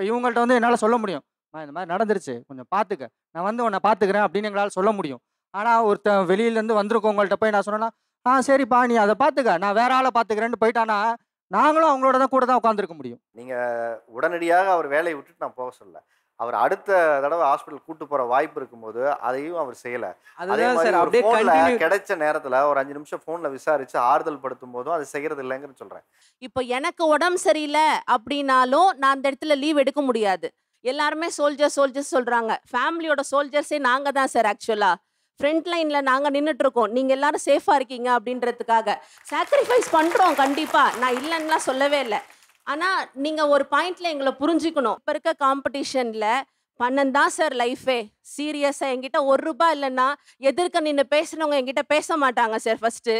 இவங்கள்ட்ட வந்து என்னால் சொல்ல முடியும், இந்த மாதிரி நடந்துருச்சு கொஞ்சம் பார்த்துக்க, நான் வந்து உன்னை பார்த்துக்கிறேன் அப்படின்னு எங்களால் சொல்ல முடியும். ஆனால் ஒருத்தன் வெளியிலேருந்து வந்திருக்கவங்கள்ட்ட போய் நான் சொன்னேன்னா சரிப்பா நீ அதை பார்த்துக்க நான் வேற ஆளை பார்த்துக்கிறேன்னு போயிட்டானா நாங்களும் அவங்களோட தான் கூட தான் உட்காந்துருக்க முடியும். நீங்கள் உடனடியாக அவர் வேலையை விட்டுட்டு நான் போக சொல்ல, அவர் அடுத்த தடவை ஹாஸ்பிட்டல் கூட்டு போற வாய்ப்பு இருக்கும்போது அதையும் அவர் செய்யல. அதே அதுதான் மாதிரி சார் ஒரு அப்படியே ஃபோன்ல கண்டினியூ. கிடைச்ச நேரத்துல ஒரு 5 நிமிஷம் ஃபோன்ல விசாரிச்சு ஆறுதல் படுத்தும் போதும் அது செய்யறது இல்லைங்கன்னு சொல்றேன். இப்போ எனக்கு உடம்பு சரியில்லை அப்படின்னாலும் நான் அந்த இடத்துல லீவ் எடுக்க முடியாது. எல்லாருமே சோல்ஜர்ஸ் சொல்றாங்க. ஃபேமிலியோட சோல்ஜர்ஸே நாங்க தான் சார். ஆக்சுவலா ஃப்ரண்ட் லைன்ல நாங்க நின்றுட்டு இருக்கோம். நீங்க எல்லாரும் சேஃபா இருக்கீங்க அப்படின்றதுக்காக சாக்ரிஃபைஸ் பண்றோம். கண்டிப்பா நான் இல்லைன்னுலாம் சொல்லவே இல்லை. ஆனா நீங்க ஒரு பாயிண்ட்ல எங்களை புரிஞ்சுக்கணும். இப்ப இருக்க காம்படிஷன்ல பணம் தான் சார் லைஃபே. சீரியஸா என்கிட்ட ₹1 இல்லைன்னா எதிர்க்க நின்று பேசுனவங்க என்கிட்ட பேச மாட்டாங்க சார். ஃபர்ஸ்ட்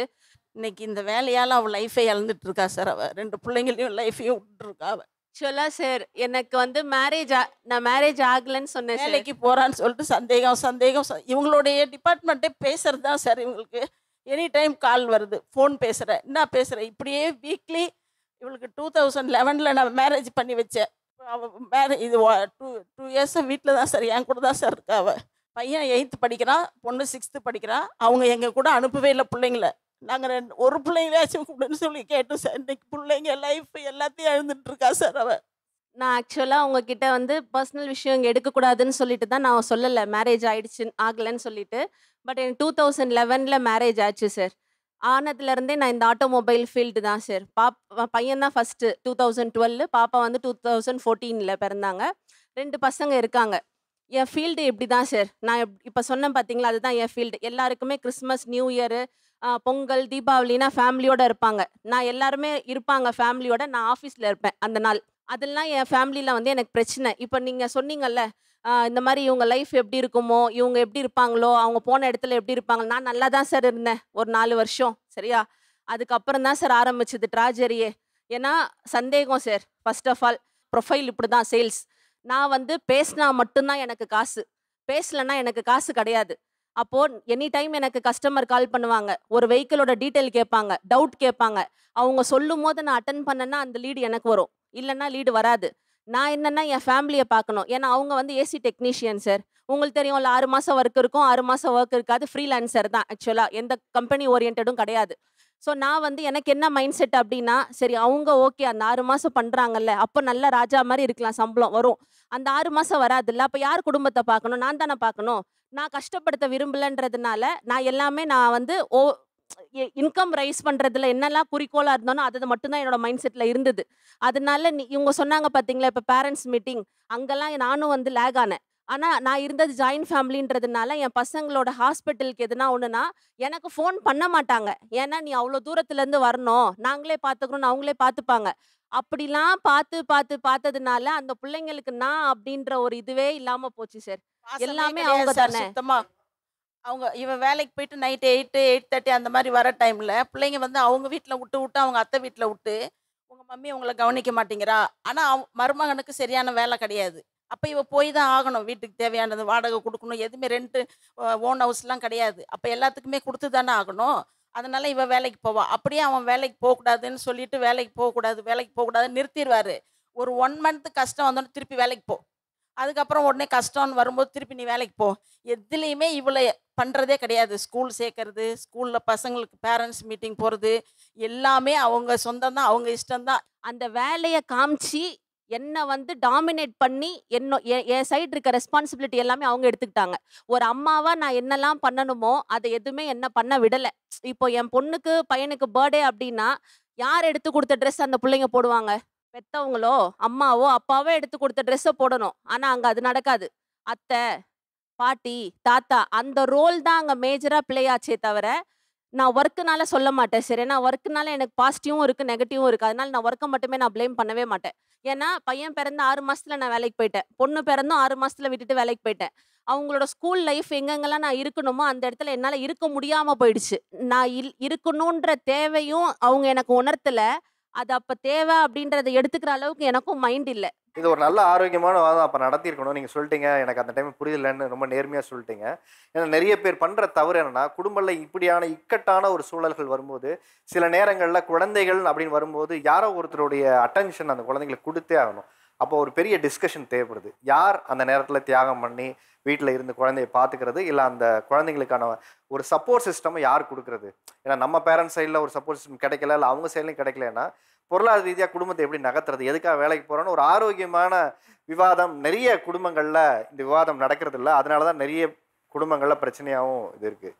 இன்னைக்கு இந்த வேலையால் அவள் லைஃபை இழந்துட்டு இருக்கா சார். அவள் 2 பிள்ளைங்களையும் லைஃபையும் விட்டுருக்கா. அவள் ஆக்சுவலா சார் எனக்கு வந்து நான் மேரேஜ் ஆகலைன்னு சொன்னேன் சார். வேலைக்கு போகிறான்னு சொல்லிட்டு சந்தேகம் இவங்களுடைய டிபார்ட்மெண்ட்டே பேசுறது தான் சார். இவங்களுக்கு எனி டைம் கால் வருது, ஃபோன் பேசுகிறேன், என்ன பேசுகிறேன், இப்படியே வீக்லி. இவளுக்கு 2011 நான் மேரேஜ் பண்ணி வச்சேன். அவள் இது 2 இயர்ஸாக வீட்டில் தான் சார், என் கூட தான் சார் இருக்கா. அவள் பையன் 8th படிக்கிறான், பொண்ணு 6th படிக்கிறான். அவங்க எங்கள் கூட அனுப்பவே இல்லை பிள்ளைங்கள. நாங்கள் ஒரு பிள்ளைங்களாச்சும் கூடன்னு சொல்லி கேட்டோம் சார். இன்னைக்கு பிள்ளைங்க லைஃப் எல்லாத்தையும் எழுந்துட்டு இருக்கா சார். அவள் நான் ஆக்சுவலாக உங்ககிட்ட வந்து பர்சனல் விஷயம் இங்கே எடுக்கக்கூடாதுன்னு சொல்லிட்டு தான் நான் சொல்லலை மேரேஜ் ஆகலைன்னு சொல்லிட்டு. பட் எனக்கு 2011 மேரேஜ் ஆச்சு சார். ஆனதுலேருந்தே நான் இந்த ஆட்டோமொபைல் ஃபீல்டு தான் சார். பையன் தான் ஃபஸ்ட்டு 2012, பாப்பா வந்து 2014 பிறந்தாங்க. 2 பசங்க இருக்காங்க. என் ஃபீல்டு இப்படி தான் சார். நான் இப்போ சொன்னேன் பார்த்தீங்களா, அதுதான் என் ஃபீல்டு. எல்லாருக்குமே கிறிஸ்மஸ், நியூ இயரு, பொங்கல், தீபாவளினா ஃபேமிலியோடு இருப்பாங்க. நான் எல்லாருமே இருப்பாங்க ஃபேமிலியோட. நான் ஆஃபீஸில் இருப்பேன் அந்த நாள். அதெல்லாம் என் ஃபேமிலியில் வந்து எனக்கு பிரச்சனை. இப்போ நீங்கள் சொன்னீங்கல்ல, இந்த மாதிரி இவங்க லைஃப் எப்படி இருக்குமோ, இவங்க எப்படி இருப்பாங்களோ, அவங்க போன இடத்துல எப்படி இருப்பாங்க. நான் நல்லா தான் சார் இருந்தேன் ஒரு 4 வருஷம். சரியா? அதுக்கப்புறம் தான் சார் ஆரம்பிச்சது ட்ராஜரியே. ஏன்னா சந்தேகம் sir. First of all profile இப்படி தான் சேல்ஸ். நான் வந்து பேசினா மட்டும்தான் எனக்கு காசு, பேசலைன்னா எனக்கு காசு கிடையாது. அப்போது எனி டைம் எனக்கு கஸ்டமர் கால் பண்ணுவாங்க, ஒரு வெஹிக்கிளோட டீட்டெயில் கேட்பாங்க, டவுட் கேட்பாங்க. அவங்க சொல்லும் போது நான் அட்டன் பண்ணேன்னா அந்த லீடு எனக்கு வரும், இல்லைன்னா லீடு வராது. நான் என்னென்னா என் ஃபேமிலியை பார்க்கணும். ஏன்னா அவங்க வந்து ஏசி டெக்னீஷியன் சார். உங்களுக்கு தெரியும்ல, 6 மாதம் ஒர்க் இருக்கும், 6 மாதம் ஒர்க் இருக்காது. ஃப்ரீலான்சர் தான் ஆக்சுவலாக, எந்த கம்பெனி ஓரியன்டும் கிடையாது. ஸோ நான் வந்து எனக்கு என்ன மைண்ட் செட் அப்படின்னா, சரி அவங்க ஓகே அந்த 6 மாதம் பண்ணுறாங்கல்ல, அப்போ நல்ல ராஜா மாதிரி இருக்கலாம், சம்பளம் வரும். அந்த 6 மாதம் வராதுல்ல, அப்போ யார் குடும்பத்தை பார்க்கணும்? நான் தானே பார்க்கணும். நான் கஷ்டப்படுத்த விரும்பலைன்றதுனால நான் வந்து இன்கம் ரைஸ் பண்ணுறதுல என்னெல்லாம் குறிக்கோளாக இருந்தோனோ அது மட்டும்தான் என்னோட மைண்ட் செட்டில் இருந்தது. அதனால இவங்க சொன்னாங்க பார்த்தீங்களா, இப்போ பேரண்ட்ஸ் மீட்டிங், அங்கெல்லாம் நானும் வந்து லேக் ஆனேன். ஆனால் நான் இருந்தது ஜாயின்ட் ஃபேமிலின்றதுனால என் பசங்களோட ஹாஸ்பிட்டலுக்கு எதுனா ஒன்றுனா எனக்கு ஃபோன் பண்ண மாட்டாங்க. ஏன்னா நீ அவ்வளோ தூரத்துலேருந்து வரணும், நாங்களே பார்த்துக்கணும்னு அவங்களே பார்த்துப்பாங்க. அப்படிலாம் பார்த்ததுனால அந்த பிள்ளைங்களுக்கு நான் அப்படின்ற ஒரு இதுவே இல்லாமல் போச்சு சார். எல்லாமே அவங்க தானே. சுத்தமாக அவங்க வேலைக்கு போயிட்டு நைட்டு 8, 8:30 அந்த மாதிரி வர டைமில் பிள்ளைங்க வந்து அவங்க வீட்டில் விட்டு அவங்க அத்தை வீட்டில் விட்டு, உங்கள் மம்மி உங்களை கவனிக்க மாட்டேங்கிறா. ஆனால் மருமகனுக்கு சரியான வேலை கிடையாது. அப்போ இவ போய் தான் ஆகணும். வீட்டுக்கு தேவையானது வாடகை கொடுக்கணும், எதுவுமே ரெண்ட்டு ஓன் ஹவுஸ்லாம் கிடையாது. அப்போ எல்லாத்துக்குமே கொடுத்து தானே ஆகணும். அதனால் இவ வேலைக்கு போவாள். அப்படியே அவன் வேலைக்கு போகக்கூடாதுன்னு சொல்லிட்டு வேலைக்கு போகக்கூடாதுன்னு நிறுத்திடுவார். ஒரு 1 மந்த் கஷ்டம் வந்தோன்னு திருப்பி வேலைக்கு போ, அதுக்கப்புறம் உடனே கஷ்டம்னு வரும்போது திருப்பி நீ வேலைக்கு போ. எதுலேயுமே இவளை பண்ணுறதே கிடையாது. ஸ்கூல் சேர்க்கறது, ஸ்கூலில் பசங்களுக்கு பேரண்ட்ஸ் மீட்டிங் போகிறது, எல்லாமே அவங்க சொந்தம் தான், அவங்க இஷ்டம்தான். அந்த வேலையை காமிச்சு என்னை வந்து டாமினேட் பண்ணி என் சைடு இருக்க ரெஸ்பான்சிபிலிட்டி எல்லாமே அவங்க எடுத்துக்கிட்டாங்க. ஒரு அம்மாவாக நான் என்னெல்லாம் பண்ணணுமோ அதை எதுவுமே என்ன பண்ண விடலை. இப்போ என் பொண்ணுக்கு பையனுக்கு பர்த்டே அப்படின்னா யார் எடுத்து கொடுத்த ட்ரெஸ் அந்த பிள்ளைங்க போடுவாங்க? பெற்றவங்களோ அம்மாவோ அப்பாவோ எடுத்து கொடுத்த ட்ரெஸ்ஸை போடணும். ஆனால் அங்கே அது நடக்காது. அத்தை, பாட்டி, தாத்தா அந்த ரோல் தான் அங்கே மேஜராக ப்ளே ஆச்சே தவிர நான் ஒர்க்குனால சொல்ல மாட்டேன். சரி, நான் ஒர்க்குனால எனக்கு பாசிட்டிவும் இருக்குது, நெகட்டிவும் இருக்குது. அதனால நான் ஒர்க்கை மட்டுமே நான் ப்ளேம் பண்ணவே மாட்டேன். ஏன்னா பையன் பிறந்த 6 மாதத்தில் நான் வேலைக்கு போயிட்டேன், பொண்ணு பிறந்தும் 6 மாதத்தில் விட்டுட்டு வேலைக்கு போயிட்டேன். அவங்களோட ஸ்கூல் லைஃப் எங்கெங்கெல்லாம் நான் இருக்கணுமோ அந்த இடத்துல என்னால் இருக்க முடியாமல் போயிடுச்சு. நான் இருக்கணுன்ற தேவையும் அவங்க எனக்கு உணர்த்தலை. அது அப்போ தேவை அப்படின்றத எடுத்துக்கிற அளவுக்கு எனக்கும் மைண்ட் இல்லை. இது ஒரு நல்ல ஆரோக்கியமான வாதம் அப்போ நடத்தியிருக்கணும். நீங்கள் சொல்லிட்டீங்க, எனக்கு அந்த டைம் புரியலன்னு ரொம்ப நேர்மையாக சொல்லிட்டீங்க. ஏன்னா நிறைய பேர் பண்ணுற தவறு என்னென்னா, குடும்பத்தில் இப்படியான இக்கட்டான ஒரு சூழல்கள் வரும்போது சில நேரங்களில் குழந்தைகள் அப்படின்னு வரும்போது யாரோ ஒருத்தருடைய அட்டென்ஷன் அந்த குழந்தைங்களுக்கு கொடுத்தே ஆகணும். அப்போ ஒரு பெரிய டிஸ்கஷன் தேவைப்படுது. யார் அந்த நேரத்தில் தியாகம் பண்ணி வீட்டில் இருந்து குழந்தைய பார்த்துக்கிறது, இல்லை அந்த குழந்தைங்களுக்கான ஒரு சப்போர்ட் சிஸ்டம் யார் கொடுக்குறது? ஏன்னா நம்ம பேரண்ட்ஸ் சைடில் ஒரு சப்போர்ட் சிஸ்டம் கிடைக்கல, இல்லை அவங்க சைட்லையும் கிடைக்கலன்னா பொருளாதார ரீதியாக குடும்பத்தை எப்படி நகர்த்துறது, எதுக்காக வேலைக்கு போகிறோன்னு ஒரு ஆரோக்கியமான விவாதம் நிறைய குடும்பங்களில் இந்த விவாதம் நடக்கிறது இல்லை. அதனால தான் நிறைய குடும்பங்களில் பிரச்சனையாகவும் இது இருக்குது.